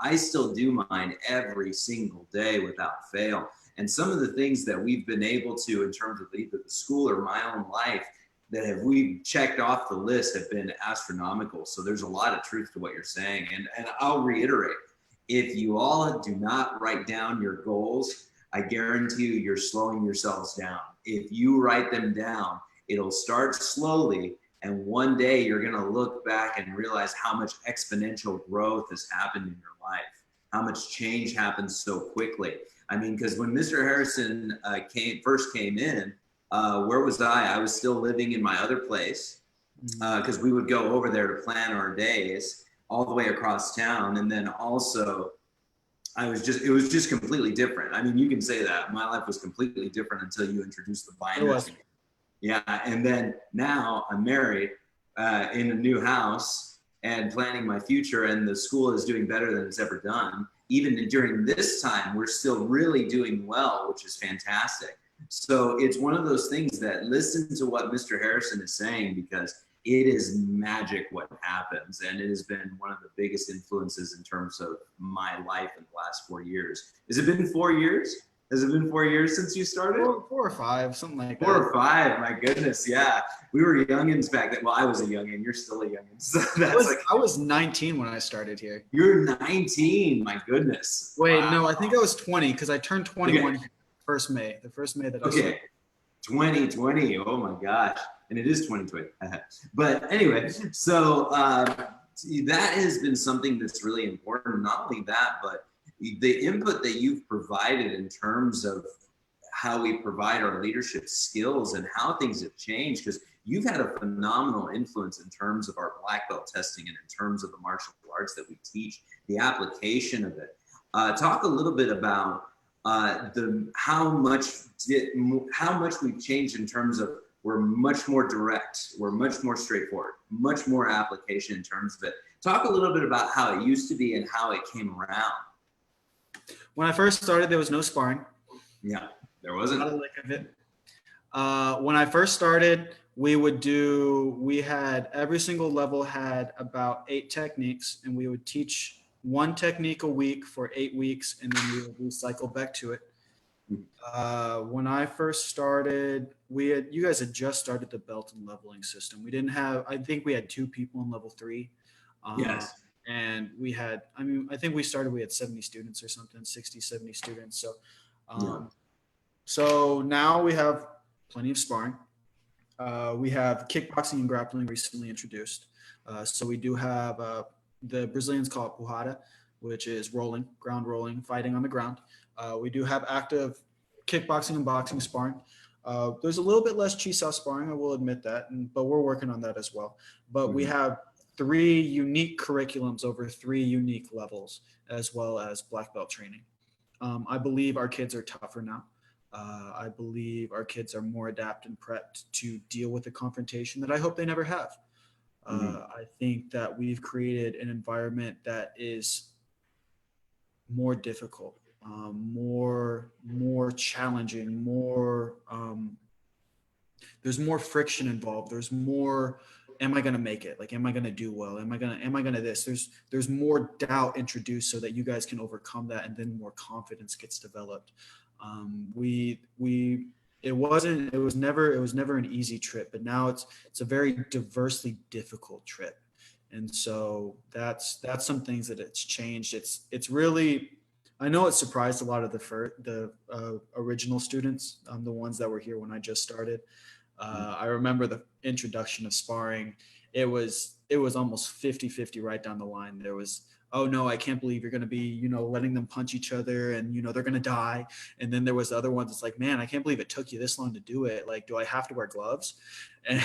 I still do mine every single day without fail. And some of the things that we've been able to, in terms of either the school or my own life, that we've checked off the list have been astronomical. So there's a lot of truth to what you're saying. And I'll reiterate, if you all do not write down your goals, I guarantee you're slowing yourselves down. If you write them down, it'll start slowly, and one day you're going to look back and realize how much exponential growth has happened in your life, how much change happens so quickly. I mean, because when Mr. Harrison first came in, where was I? I was still living in my other place, because we would go over there to plan our days all the way across town. And then also it was just completely different. I mean, you can say that my life was completely different until you introduced the It binder was. to me. Yeah, and then now I'm married in a new house and planning my future, and the school is doing better than it's ever done. Even during this time, we're still really doing well, which is fantastic. So it's one of those things that listen to what Mr. Harrison is saying, because it is magic what happens, and it has been one of the biggest influences in terms of my life in the last 4 years. Has it been 4 years? Has it been 4 years since you started? Four or five, something like that. 4 or 5, my goodness, yeah. We were youngins back then. Well, I was a youngin. You're still a youngin. So I was 19 when I started here. You're 19, my goodness. Wait, Wow. no, I think I was 20 because I turned 21 Okay. the first May that I started. Okay, 2020. Oh my gosh, and it is 2020. But anyway, so that has been something that's really important. Not only that, but the input that you've provided in terms of how we provide our leadership skills and how things have changed, because you've had a phenomenal influence in terms of our black belt testing and in terms of the martial arts that we teach, the application of it. Talk a little bit about how much we've changed in terms of we're much more direct, we're much more straightforward, much more application in terms of it. Talk a little bit about how it used to be and how it came around. When I first started, there was no sparring. Yeah, there wasn't. Not a lick of it. When I first started, we had every single level had about 8 techniques, and we would teach one technique a week for 8 weeks, and then we would recycle back to it. When I first started, you guys had just started the belt and leveling system. We didn't have, I think we had 2 people in level 3. Yes. And we had, I think we had 70 students or something, 60, 70 students. So, So now we have plenty of sparring. We have kickboxing and grappling recently introduced. So we do have the Brazilians call it porrada, which is rolling, ground rolling, fighting on the ground. We do have active kickboxing and boxing sparring. There's a little bit less chisao sparring, I will admit that, but we're working on that as well. But we have 3 unique curriculums over 3 unique levels, as well as black belt training. I believe our kids are tougher now. I believe our kids are more adept and prepped to deal with the confrontation that I hope they never have. I think that we've created an environment that is more difficult, more challenging, there's more friction involved. There's more, am I going to make it? Like, am I going to do well? Am I going to this? There's more doubt introduced so that you guys can overcome that, and then more confidence gets developed. It was never an easy trip, but now it's a very diversely difficult trip. And so that's some things that it's changed. It's really, I know it surprised a lot of the original students, the ones that were here when I just started. I remember the introduction of sparring. It was almost 50-50 right down the line. There was, oh no, I can't believe you're going to be, letting them punch each other, and, they're going to die. And then there was the other ones. It's like, man, I can't believe it took you this long to do it. Like, do I have to wear gloves? And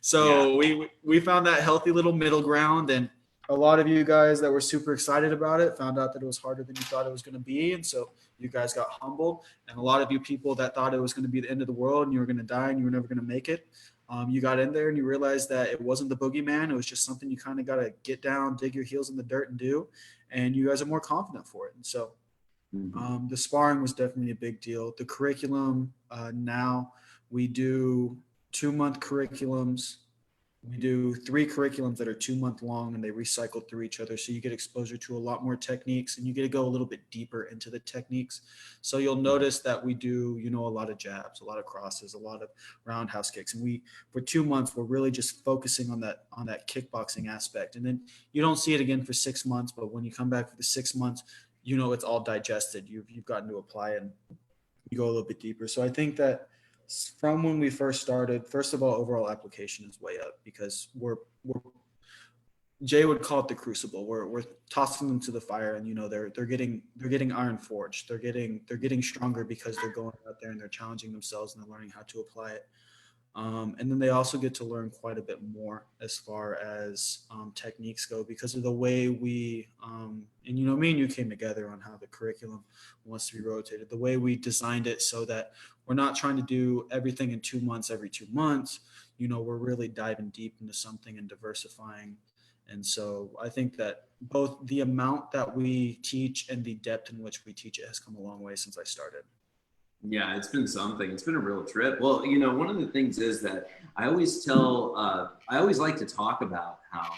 so we found that healthy little middle ground, and a lot of you guys that were super excited about it found out that it was harder than you thought it was going to be. And so you guys got humbled. And a lot of you people that thought it was going to be the end of the world and you were going to die and you were never going to make it, you got in there and you realized that it wasn't the boogeyman. It was just something you kind of got to get down, dig your heels in the dirt and do. And you guys are more confident for it. And so the sparring was definitely a big deal. The curriculum, now we do 2-month curriculums. We do 3 curriculums that are 2-month long, and they recycle through each other. So you get exposure to a lot more techniques, and you get to go a little bit deeper into the techniques. So you'll notice that we do, a lot of jabs, a lot of crosses, a lot of roundhouse kicks. And for 2 months, we're really just focusing on that kickboxing aspect. And then you don't see it again for 6 months, but when you come back for the 6 months, it's all digested. You've gotten to apply it, and you go a little bit deeper. So I think that from when we first started, first of all, overall application is way up, because we're Jay would call it the crucible. We're tossing them to the fire, and they're getting iron forged. They're getting stronger because they're going out there and they're challenging themselves and they're learning how to apply it. And then they also get to learn quite a bit more as far as techniques go because of the way we, and me and you came together on how the curriculum wants to be rotated, the way we designed it so that we're not trying to do everything in 2 months, every 2 months. We're really diving deep into something and diversifying. And so I think that both the amount that we teach and the depth in which we teach it has come a long way since I started. Yeah, it's been something. It's been a real trip. Well, one of the things is that I always like to talk about how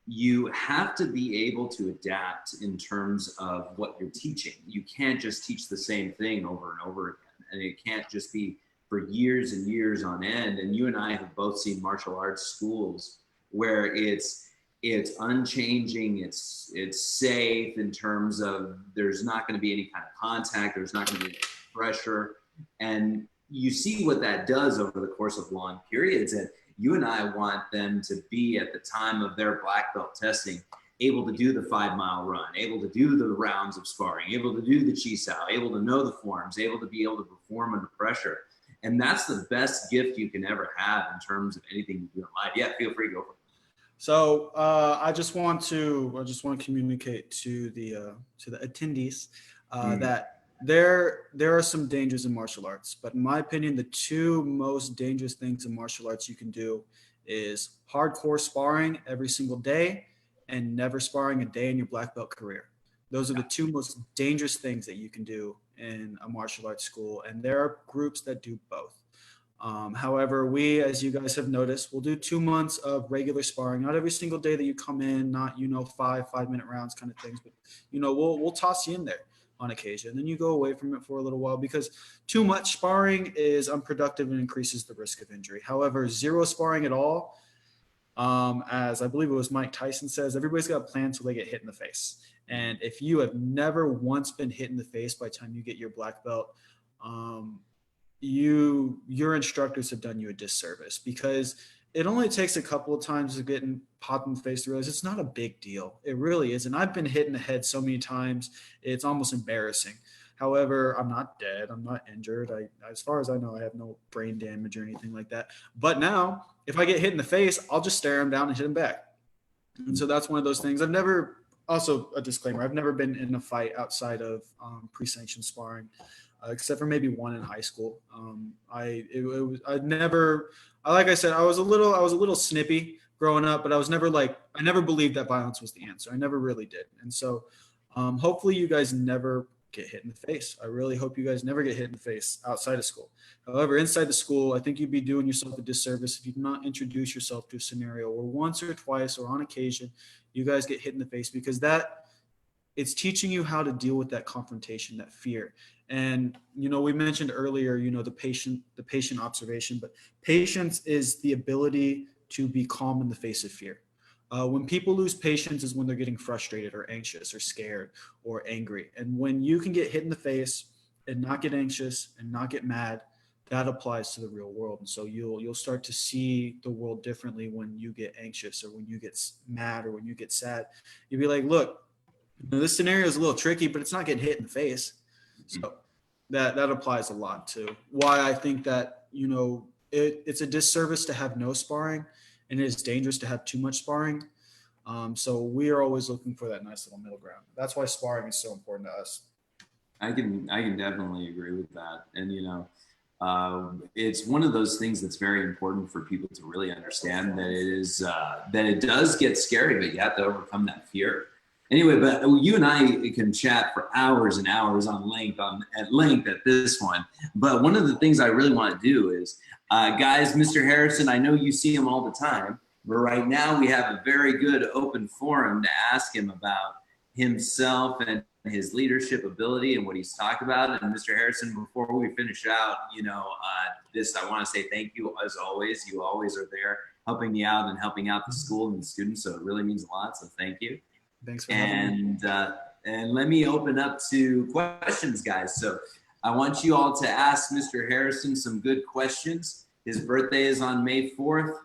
you have to be able to adapt in terms of what you're teaching. You can't just teach the same thing over and over again. And it can't just be for years and years on end. And you and I have both seen martial arts schools where it's unchanging, it's safe in terms of there's not going to be any kind of contact, there's not going to be any pressure, and you see what that does over the course of long periods. And you and I want them to be at the time of their black belt testing able to do the 5-mile run, able to do the rounds of sparring, able to do the chi sao, able to know the forms, able to perform under pressure. And that's the best gift you can ever have in terms of anything you do in life. Yeah, feel free to go for it. So I just want to communicate to the attendees that there are some dangers in martial arts, but in my opinion, the two most dangerous things in martial arts you can do is hardcore sparring every single day and never sparring a day in your black belt career. Those are the two most dangerous things that you can do in a martial arts school, and there are groups that do both. However, we, as you guys have noticed, will do 2 months of regular sparring, not every single day that you come in, not, 5-minute rounds kind of things, but, we'll toss you in there on occasion. Then you go away from it for a little while because too much sparring is unproductive and increases the risk of injury. However, zero sparring at all, as I believe it was Mike Tyson says, everybody's got a plan until they get hit in the face. And if you have never once been hit in the face by the time you get your black belt, your instructors have done you a disservice because it only takes a couple of times of getting popped in the face to realize it's not a big deal. It really is. And I've been hit in the head so many times, it's almost embarrassing. However, I'm not dead. I'm not injured. As far as I know, I have no brain damage or anything like that. But now, if I get hit in the face, I'll just stare him down and hit him back. And so that's one of those things. Also a disclaimer, I've never been in a fight outside of pre-sanctioned sparring. Except for maybe one in high school. Like I said, I was a little snippy growing up, but I never believed that violence was the answer. I never really did. And so hopefully you guys never get hit in the face. I really hope you guys never get hit in the face outside of school. However, inside the school, I think you'd be doing yourself a disservice if you do not introduce yourself to a scenario where once or twice or on occasion, you guys get hit in the face because it's teaching you how to deal with that confrontation, that fear. And, we mentioned earlier, the patient observation, but patience is the ability to be calm in the face of fear. When people lose patience is when they're getting frustrated or anxious or scared or angry. And when you can get hit in the face and not get anxious and not get mad, that applies to the real world. And so you'll start to see the world differently when you get anxious or when you get mad or when you get sad. You'll be like, look, this scenario is a little tricky, but it's not getting hit in the face. So that applies a lot to why I think that, it's a disservice to have no sparring and it is dangerous to have too much sparring. So we are always looking for that nice little middle ground. That's why sparring is so important to us. I can definitely agree with that. And, it's one of those things that's very important for people to really understand that it does get scary, but you have to overcome that fear. Anyway, but you and I can chat for hours and hours at length at this one. But one of the things I really want to do is, guys, Mr. Harrison, I know you see him all the time, but right now we have a very good open forum to ask him about himself and his leadership ability and what he's talked about. And Mr. Harrison, before we finish out, I want to say thank you as always. You always are there helping me out and helping out the school and the students. So it really means a lot. So thank you. Thanks for having me. And let me open up to questions, guys. So I want you all to ask Mr. Harrison some good questions. His birthday is on May 4th.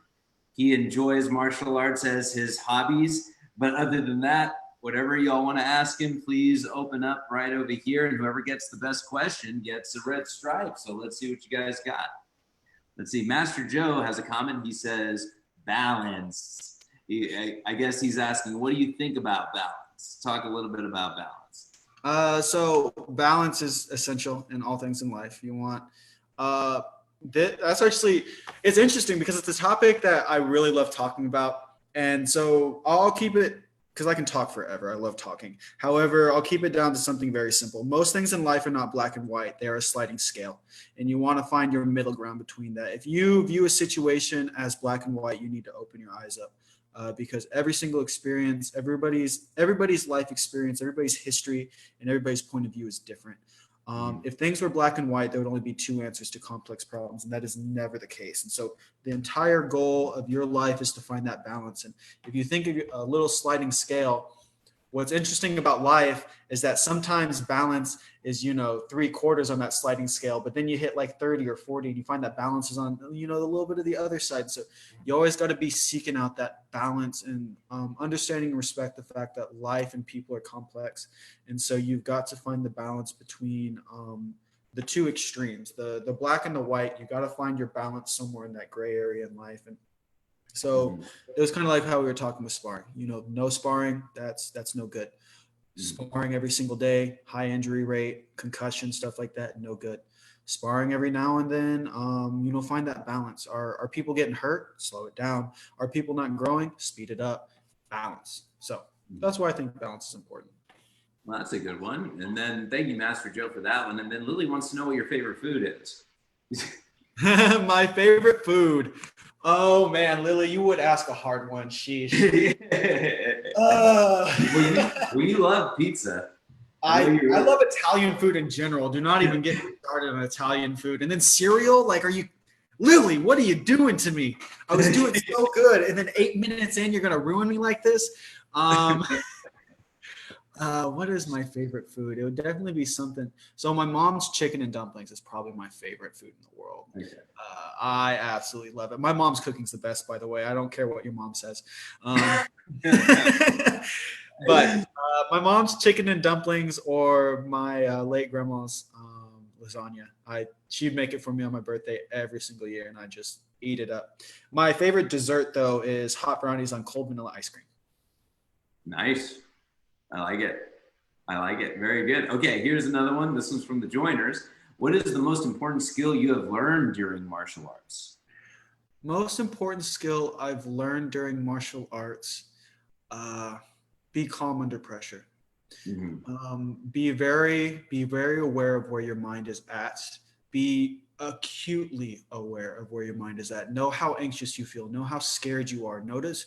He enjoys martial arts as his hobbies. But other than that, whatever y'all want to ask him, please open up right over here. And whoever gets the best question gets a red stripe. So let's see what you guys got. Let's see. Master Joe has a comment. He says, balance. I guess he's asking, what do you think about balance? Talk a little bit about balance. So balance is essential in all things in life. You want, that's actually, it's interesting because it's a topic that I really love talking about. And so I'll keep it, because I can talk forever. I love talking. However, I'll keep it down to something very simple. Most things in life are not black and white. They are a sliding scale. And you want to find your middle ground between that. If you view a situation as black and white, you need to open your eyes up. Because every single experience, everybody's life experience, everybody's history, and everybody's point of view is different. If things were black and white, there would only be two answers to complex problems, and that is never the case. And so the entire goal of your life is to find that balance. And if you think of a little sliding scale, what's interesting about life is that sometimes balance is, 3/4 on that sliding scale, but then you hit like 30 or 40 and you find that balance is on, a little bit of the other side. So you always got to be seeking out that balance and understanding and respect the fact that life and people are complex. And so you've got to find the balance between the two extremes, the black and the white. You got to find your balance somewhere in that gray area in life. And so it was kind of like how we were talking with sparring. No sparring, that's no good. Sparring every single day, high injury rate, concussion, stuff like that, no good. Sparring every now and then, find that balance. Are people getting hurt? Slow it down. Are people not growing? Speed it up. Balance. So that's why I think balance is important. Well, that's a good one. And then thank you, Master Joe, for that one. And then Lily wants to know what your favorite food is. My favorite food. Oh man, Lily, you would ask a hard one. Sheesh. Well, you love pizza. I love Italian food in general. Do not even get me started on Italian food. And then cereal, like, Lily, what are you doing to me? I was doing so good. And then 8 minutes in, you're going to ruin me like this. What is my favorite food? It would definitely be something. So my mom's chicken and dumplings is probably my favorite food in the world. Okay. I absolutely love it. My mom's cooking's the best, by the way. I don't care what your mom says. But my mom's chicken and dumplings, or my late grandma's lasagna. She'd make it for me on my birthday every single year, and I just eat it up. My favorite dessert, though, is hot brownies on cold vanilla ice cream. Nice. I like it. Very good. Okay, here's another one. This one's from the joiners. What is the most important skill you have learned during martial arts? Most important skill I've learned during martial arts, be calm under pressure. Be very aware of where your mind is at. Be acutely aware of where your mind is at. Know how anxious you feel. Know how scared you are. Notice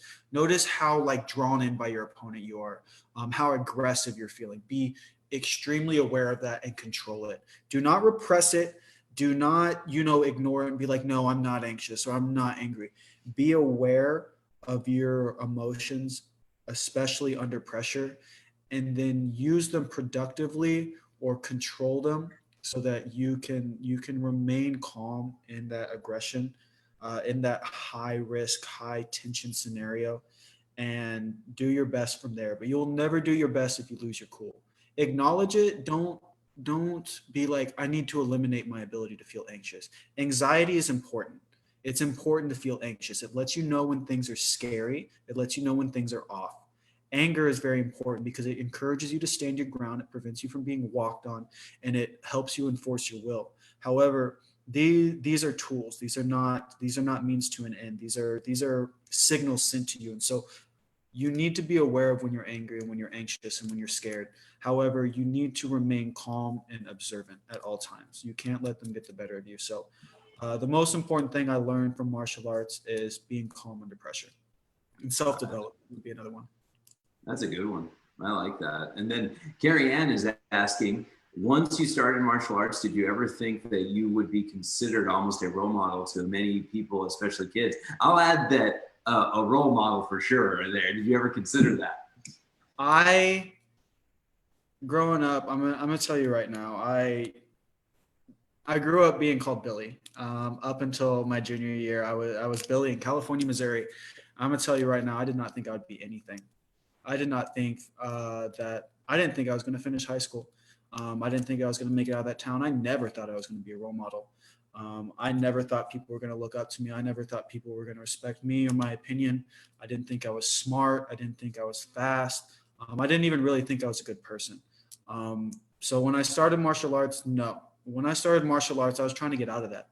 how drawn in by your opponent you are. How aggressive you're feeling. Be extremely aware of that and control it. Do not repress it. Do not, ignore it and be like, no, I'm not anxious or I'm not angry. Be aware of your emotions, especially under pressure, and then use them productively or control them so that you can remain calm in that aggression, in that high risk, high tension scenario, and do your best from there. But you'll never do your best if you lose your cool. Acknowledge it. Don't be like, I need to eliminate my ability to feel anxious. Anxiety is important. It's important to feel anxious. It lets you know when things are scary. It lets you know when things are off. Anger is very important because it encourages you to stand your ground. It prevents you from being walked on, and it helps you enforce your will. However, these are tools. These are not means to an end. These are signals sent to you. And so you need to be aware of when you're angry and when you're anxious and when you're scared. However, you need to remain calm and observant at all times. You can't let them get the better of you. So the most important thing I learned from martial arts is being calm under pressure. And self-development would be another one. That's a good one. I like that. And then Carrie Ann is asking, once you started martial arts, did you ever think that you would be considered almost a role model to many people, especially kids? I'll add that a role model for sure there. Did you ever consider that? Growing up, I'm gonna tell you right now, I grew up being called Billy. Up until my junior year, I was Billy in California, Missouri. I'm gonna tell you right now, I did not think I would be anything. I did not think I didn't think I was going to finish high school. I didn't think I was going to make it out of that town. I never thought I was going to be a role model. I never thought people were going to look up to me. I never thought people were going to respect me or my opinion. I didn't think I was smart. I didn't think I was fast. I didn't even really think I was a good person. So when I started martial arts, no. When I started martial arts, I was trying to get out of that.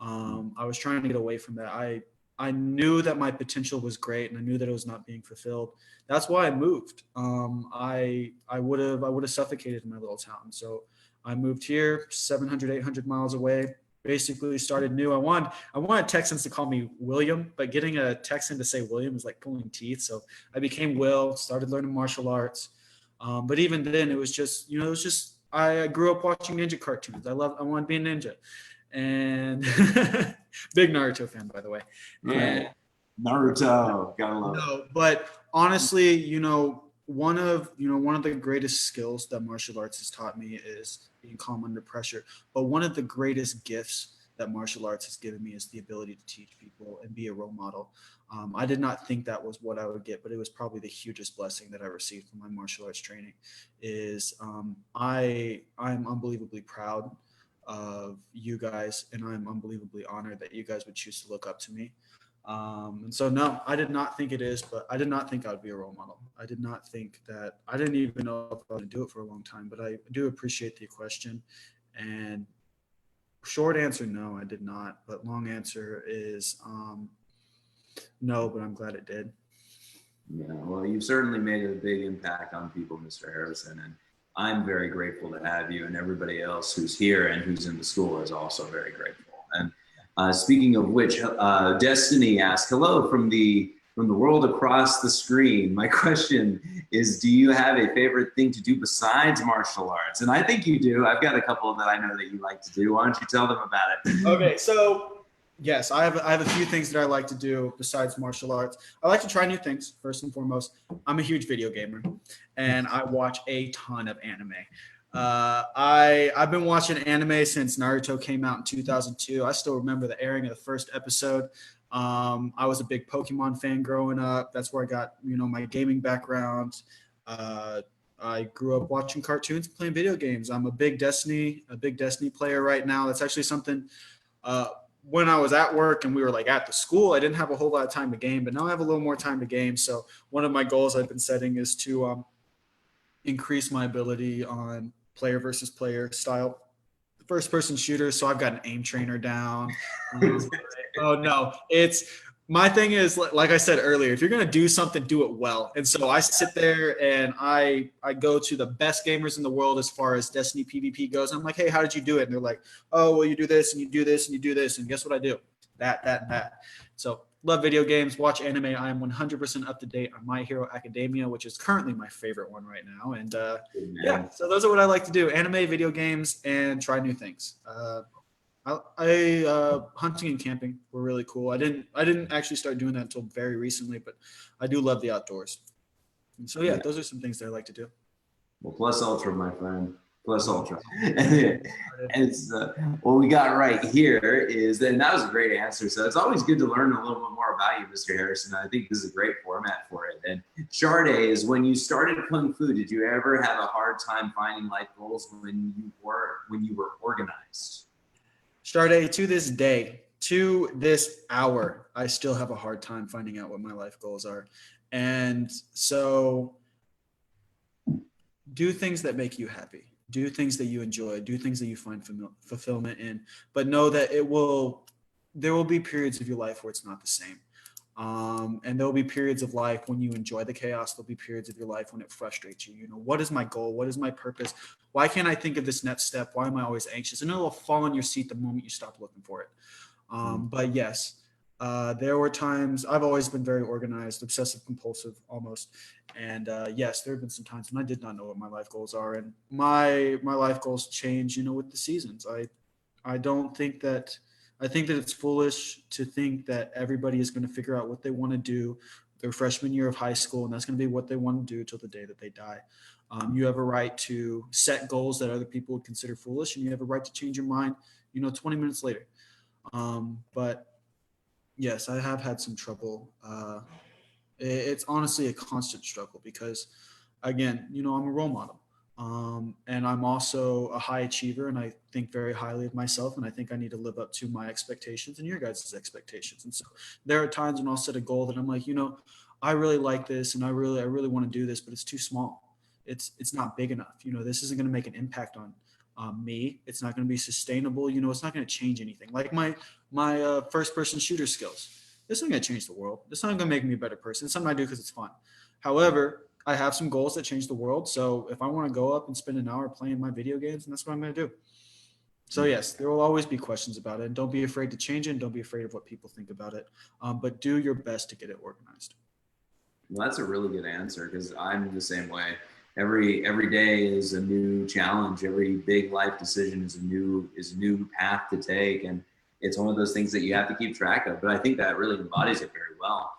I was trying to get away from that. I knew that my potential was great, and I knew that it was not being fulfilled. That's why I moved. I would have suffocated in my little town. So I moved here, 700, 800 miles away. Basically started new. I wanted Texans to call me William, but getting a Texan to say William is like pulling teeth. So I became Will. Started learning martial arts. But even then, it was just I grew up watching ninja cartoons. I wanted to be a ninja, and big Naruto fan, by the way. Yeah. Naruto, gotta love it. No, but honestly, one of the greatest skills that martial arts has taught me is being calm under pressure. But one of the greatest gifts that martial arts has given me is the ability to teach people and be a role model. I did not think that was what I would get, but it was probably the hugest blessing that I received from my martial arts training. I'm unbelievably proud of you guys, and I'm unbelievably honored that you guys would choose to look up to me. And so, no, I did not think it is, but I did not think I would be a role model. I did not think that. I didn't even know if I would do it for a long time, but I do appreciate the question. And short answer, no, I did not. But long answer is no, but I'm glad it did. Yeah, well, you've certainly made a big impact on people, Mr. Harrison, and I'm very grateful to have you, and everybody else who's here and who's in the school is also very grateful. And speaking of which, Destiny asked, hello from the world across the screen. My question is, do you have a favorite thing to do besides martial arts? And I think you do. I've got a couple that I know that you like to do. Why don't you tell them about it? Okay, so yes, I have a few things that I like to do besides martial arts. I like to try new things, first and foremost. I'm a huge video gamer, and I watch a ton of anime. I've been watching anime since Naruto came out in 2002. I still remember the airing of the first episode. I was a big Pokemon fan growing up. That's where I got my gaming background. I grew up watching cartoons, playing video games. I'm a big Destiny player right now. That's actually something. When I was at work and we were like at the school, I didn't have a whole lot of time to game, but now I have a little more time to game. So one of my goals I've been setting is to increase my ability on player versus player style first person shooter. So I've got an aim trainer down. Oh no, my thing is, like I said earlier, if you're going to do something, do it well. And so I sit there and I go to the best gamers in the world as far as Destiny PvP goes. I'm like, hey, how did you do it? And they're like, oh, well, you do this and you do this and you do this. And guess what I do? That, and that. So love video games, watch anime. I am 100% up to date on My Hero Academia, which is currently my favorite one right now. And yeah, so those are what I like to do: anime, video games, and try new things. Hunting and camping were really cool. I didn't actually start doing that until very recently, but I do love the outdoors. And so yeah, those are some things that I like to do. Well, plus ultra, my friend. Plus ultra. And it's what we got right here is, and that was a great answer. So it's always good to learn a little bit more about you, Mr. Harrison. I think this is a great format for it. And Sharde is, when you started Kung Fu, did you ever have a hard time finding life goals when you were organized? Sharde, to this day, to this hour, I still have a hard time finding out what my life goals are. And so do things that make you happy. Do things that you enjoy. Do things that you find fulfillment in. But know that there will be periods of your life where it's not the same. And there'll be periods of life when you enjoy the chaos. There'll be periods of your life when it frustrates you. What is my goal? What is my purpose? Why can't I think of this next step? Why am I always anxious? And it'll fall on your seat the moment you stop looking for it. But yes, there were times. I've always been very organized, obsessive compulsive almost. And yes, there have been some times when I did not know what my life goals are. And my life goals change, with the seasons. I think that it's foolish to think that everybody is going to figure out what they want to do their freshman year of high school, and that's going to be what they want to do till the day that they die. You have a right to set goals that other people would consider foolish, and you have a right to change your mind, 20 minutes later. But yes, I have had some trouble. It's honestly a constant struggle because, again, I'm a role model. And I'm also a high achiever, and I think very highly of myself. And I think I need to live up to my expectations and your guys' expectations. And so there are times when I'll set a goal that I'm like, I really like this, and I really want to do this, but it's too small. It's not big enough. This isn't going to make an impact on me. It's not going to be sustainable. It's not going to change anything. Like my first person shooter skills. This isn't going to change the world. It's not going to make me a better person. It's something I do because it's fun. However, I have some goals that change the world. So if I want to go up and spend an hour playing my video games, and that's what I'm going to do. So yes, there will always be questions about it. And don't be afraid to change it. And don't be afraid of what people think about it. But do your best to get it organized. Well, that's a really good answer, because I'm the same way. Every day is a new challenge. Every big life decision is a new path to take, and it's one of those things that you have to keep track of. But I think that really embodies it very well.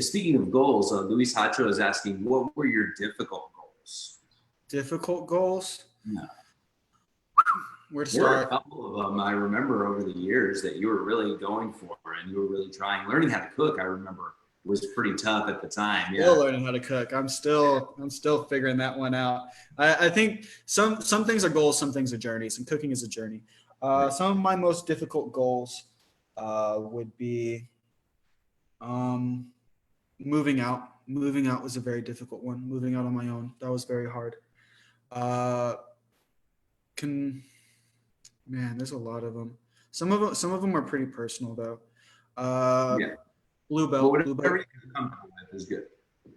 Speaking of goals, Luis Hacho is asking, what were your difficult goals? Difficult goals? Yeah. Where to There were a start? couple of them I remember over the years that you were really going for, and you were really trying. Learning how to cook, I remember, was pretty tough at the time. Yeah. Still learning how to cook. I'm still figuring that one out. I think some things are goals, some things are journeys, and cooking is a journey. Some of my most difficult goals would be moving out. Moving out was a very difficult one. Moving out on my own, that was very hard. Uh, can Man, there's a lot of them. Some of them are pretty personal though. Yeah. Blue But belt. whatever you feel comfortable with is good.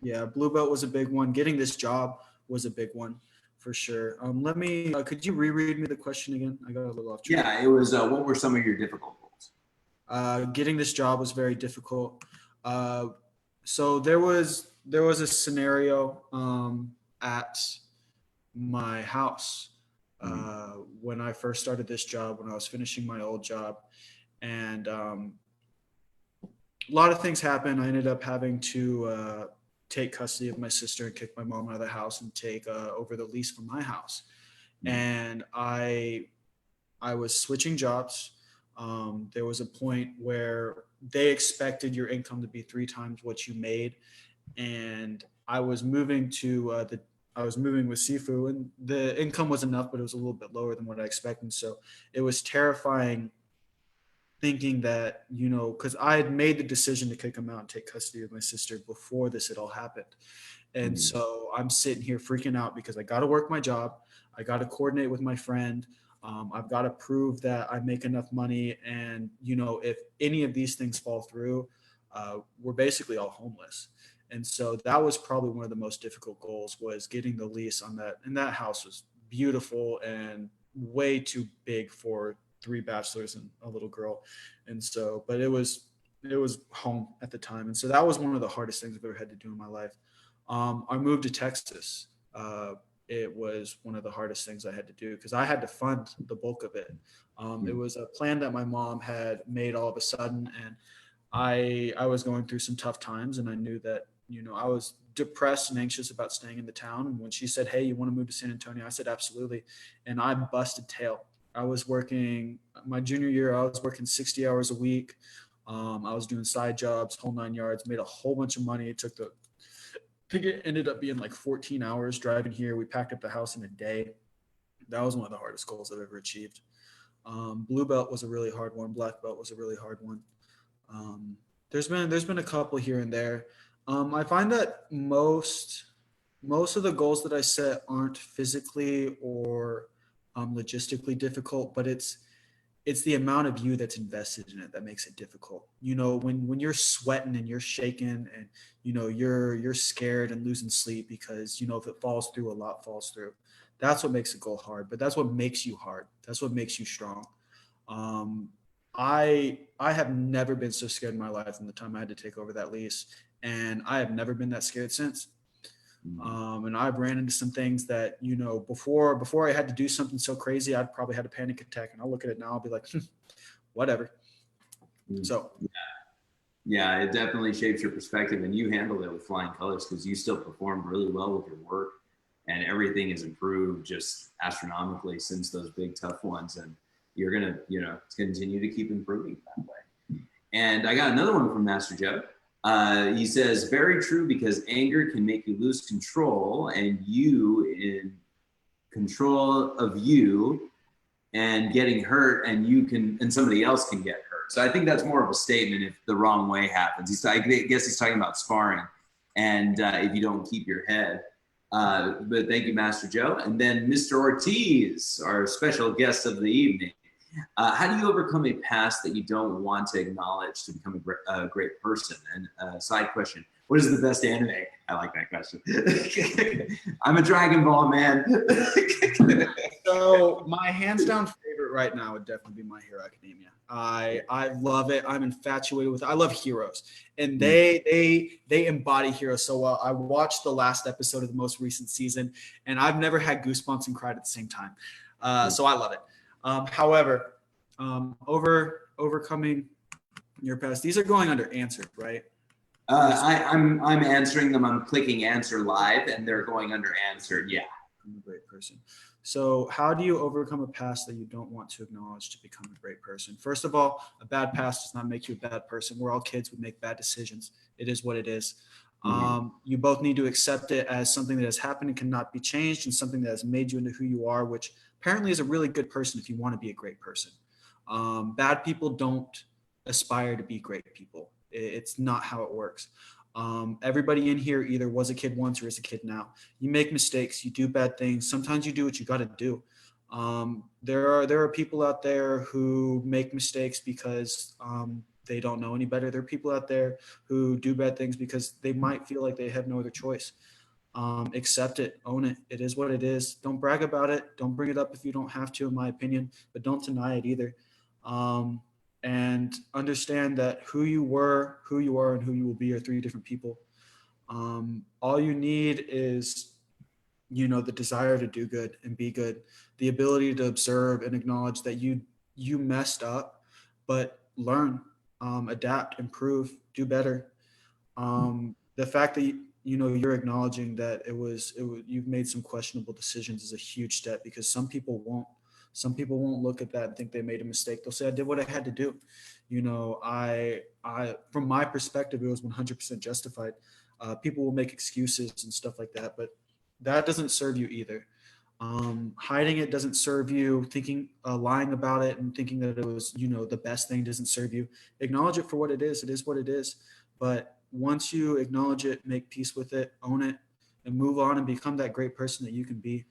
Yeah, blue belt was a big one. Getting this job was a big one for sure. Let me. Could you reread me the question again? I got a little off track. Yeah, it was, what were some of your difficult goals? Getting this job was very difficult. So there was a scenario at my house when I first started this job, when I was finishing my old job, and a lot of things happened. I ended up having to take custody of my sister and kick my mom out of the house and take over the lease for my house. And I was switching jobs. There was a point where they expected your income to be 3 times what you made, and I was moving to I was moving with Sifu, and the income was enough, but it was a little bit lower than what I expected. So it was terrifying thinking that, because I had made the decision to kick him out and take custody of my sister before this had all happened. And so I'm sitting here freaking out because I got to work my job. I got to coordinate with my friend. I've got to prove that I make enough money. And, if any of these things fall through, we're basically all homeless. And so that was probably one of the most difficult goals, was getting the lease on that. And that house was beautiful and way too big for 3 bachelors and a little girl. And so, but it was home at the time. And so that was one of the hardest things I've ever had to do in my life. I moved to Texas. It was one of the hardest things I had to do because I had to fund the bulk of it. It was a plan that my mom had made all of a sudden, and I was going through some tough times, and I knew that, I was depressed and anxious about staying in the town. And when she said, "Hey, you want to move to San Antonio?" I said, "Absolutely." And I busted tail. I was working my junior year. I was working 60 hours a week. I was doing side jobs, whole 9 yards, made a whole bunch of money. I think it ended up being like 14 hours driving here. We packed up the house in a day. That was one of the hardest goals I've ever achieved. Blue belt was a really hard one. Black belt was a really hard one. There's been a couple here and there. I find that most of the goals that I set aren't physically or logistically difficult, but it's the amount of you that's invested in it that makes it difficult. When you're sweating and you're shaking and you're scared and losing sleep because if it falls through, a lot falls through. That's what makes a goal hard, but that's what makes you hard. That's what makes you strong. I have never been so scared in my life than the time I had to take over that lease, and I have never been that scared since. And I've ran into some things that, before I had to do something so crazy, I'd probably had a panic attack, and I'll look at it now, I'll be like, whatever. So yeah, it definitely shapes your perspective, and you handled it with flying colors because you still performed really well with your work, and everything has improved just astronomically since those big tough ones. And you're going to, continue to keep improving that way. And I got another one from Master Joe. He says, very true, because anger can make you lose control, and you control of you and getting hurt, and somebody else can get hurt. So I think that's more of a statement if the wrong way happens. I guess he's talking about sparring, and if you don't keep your head. But thank you, Master Joe. And then Mr. Ortiz, our special guest of the evening. How do you overcome a past that you don't want to acknowledge to become a great person? And side question, what is the best anime? I like that question. I'm a Dragon Ball man. So my hands down favorite right now would definitely be My Hero Academia. I love it. I'm infatuated with it. I love heroes, and they embody heroes so well. I watched the last episode of the most recent season, and I've never had goosebumps and cried at the same time. So I love it. However, overcoming your past, these are going under answered, right? I'm answering them. I'm clicking answer live, and they're going under answered. Yeah. I'm a great person. So how do you overcome a past that you don't want to acknowledge to become a great person? First of all, a bad past does not make you a bad person. We're all kids. We make bad decisions. It is what it is. You both need to accept it as something that has happened and cannot be changed, and something that has made you into who you are, which apparently is a really good person if you want to be a great person. Bad people don't aspire to be great people. It's not how it works. Everybody in here either was a kid once or is a kid now. You make mistakes, you do bad things. Sometimes you do what you got to do. There are people out there who make mistakes because they don't know any better. There are people out there who do bad things because they might feel like they have no other choice. Accept it, own it. It is what it is. Don't brag about it. Don't bring it up if you don't have to, in my opinion, but don't deny it either. And understand that who you were, who you are, and who you will be are three different people. All you need is, the desire to do good and be good, the ability to observe and acknowledge that you messed up, but learn, adapt, improve, do better. The fact that you're acknowledging that you've made some questionable decisions is a huge step, because some people won't. Some people won't look at that and think they made a mistake. They'll say, I did what I had to do. I from my perspective, it was 100% justified. People will make excuses and stuff like that, but that doesn't serve you either. Hiding it doesn't serve you. Lying about it and thinking that it was, the best thing doesn't serve you. Acknowledge it for what it is. It is what it is. But once you acknowledge it, make peace with it, own it, and move on and become that great person that you can be.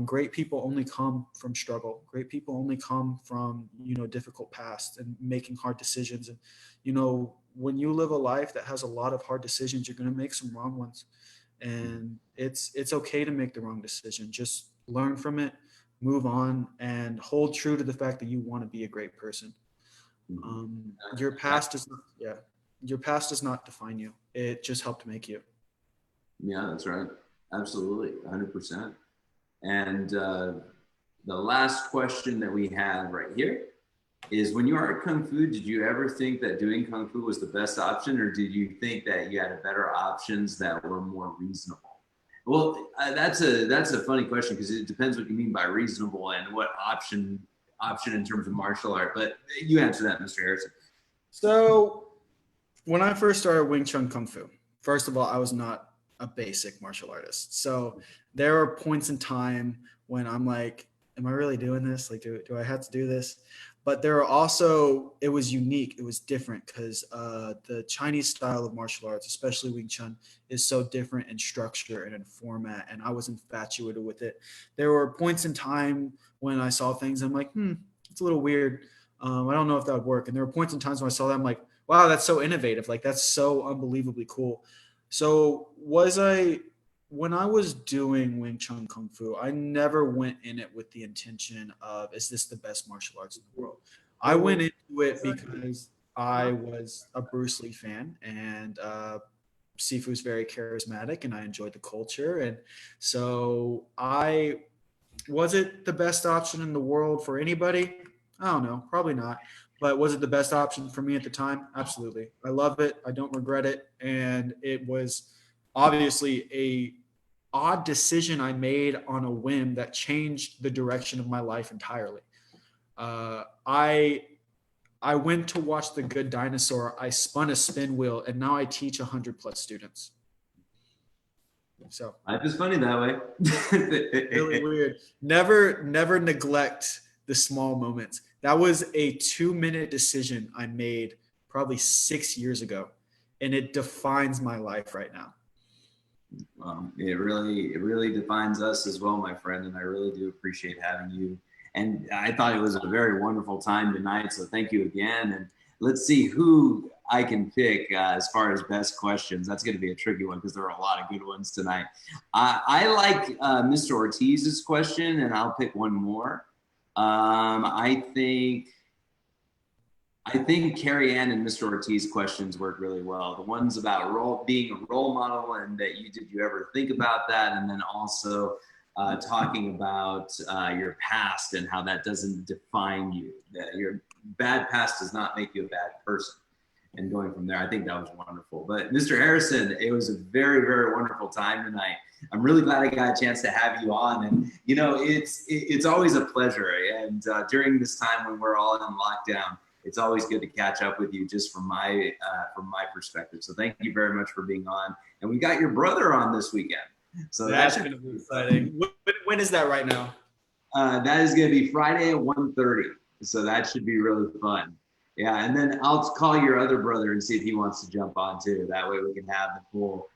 Great people only come from struggle. Great people only come from, difficult past and making hard decisions. And, when you live a life that has a lot of hard decisions, you're going to make some wrong ones. And it's okay to make the wrong decision. Just learn from it, move on, and hold true to the fact that you want to be a great person. Your past does not define you. It just helped make you. Yeah, that's right. Absolutely. 100%. And the last question that we have right here is, when you are at Kung Fu, did you ever think that doing Kung Fu was the best option, or did you think that you had better options that were more reasonable? Well, that's a funny question, because it depends what you mean by reasonable and what option in terms of martial art. But you answer that, Mr. Harrison. So when I first started Wing Chun Kung Fu, first of all, I was not a basic martial artist. So there were points in time when I'm like, am I really doing this? Like, do I have to do this? But there are also, it was unique. It was different because the Chinese style of martial arts, especially Wing Chun, is so different in structure and in format. And I was infatuated with it. There were points in time when I saw things, I'm like, it's a little weird. I don't know if that would work. And there were points in times when I saw that, I'm like, wow, that's so innovative. Like, that's so unbelievably cool. So when I was doing Wing Chun Kung Fu, I never went in it with the intention of, is this the best martial arts in the world? I went into it because I was a Bruce Lee fan, and Sifu's very charismatic, and I enjoyed the culture. And so was it the best option in the world for anybody? I don't know, probably not. But was it the best option for me at the time? Absolutely. I love it. I don't regret it. And it was obviously a odd decision I made on a whim that changed the direction of my life entirely. I went to watch The Good Dinosaur. I spun a spin wheel, and now I teach 100+ students. So Life is funny that way. really weird. Never neglect the small moments. That was a 2-minute decision I made probably 6 years ago, and it defines my life right now. It really defines us as well, my friend, and I really do appreciate having you. And I thought it was a very wonderful time tonight, so thank you again. And let's see who I can pick as far as best questions. That's going to be a tricky one because there are a lot of good ones tonight. I like Mr. Ortiz's question, and I'll pick one more. I think Carrie Ann and Mr. Ortiz questions work really well. The ones about being a role model and that did you ever think about that? And then also talking about your past and how that doesn't define you. That your bad past does not make you a bad person. And going from there, I think that was wonderful. But Mr. Harrison, it was a very, very wonderful time tonight. I'm really glad I got a chance to have you on. And, you know, it's always a pleasure. And during this time when we're all in lockdown, it's always good to catch up with you just from my perspective. So thank you very much for being on. And we got your brother on this weekend. So That's going to be exciting. When is that right now? That is going to be Friday at 1:30. So that should be really fun. Yeah, and then I'll call your other brother and see if he wants to jump on too. That way we can have the full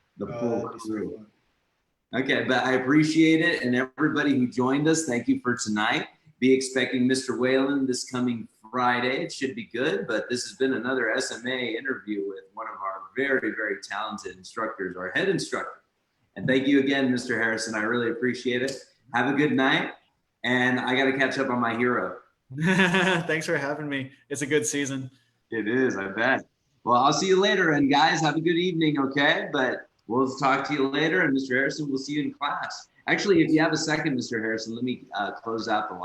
crew. Okay, but I appreciate it. And everybody who joined us, thank you for tonight. Be expecting Mr. Whalen this coming Friday. It should be good, but this has been another SMA interview with one of our very, very talented instructors, our head instructor. And thank you again, Mr. Harrison. I really appreciate it. Have a good night. And I got to catch up on my hero. Thanks for having me. It's a good season. It is, I bet. Well, I'll see you later. And guys, have a good evening, okay? But we'll talk to you later. And Mr. Harrison, we'll see you in class. Actually, if you have a second, Mr. Harrison, let me close out the live.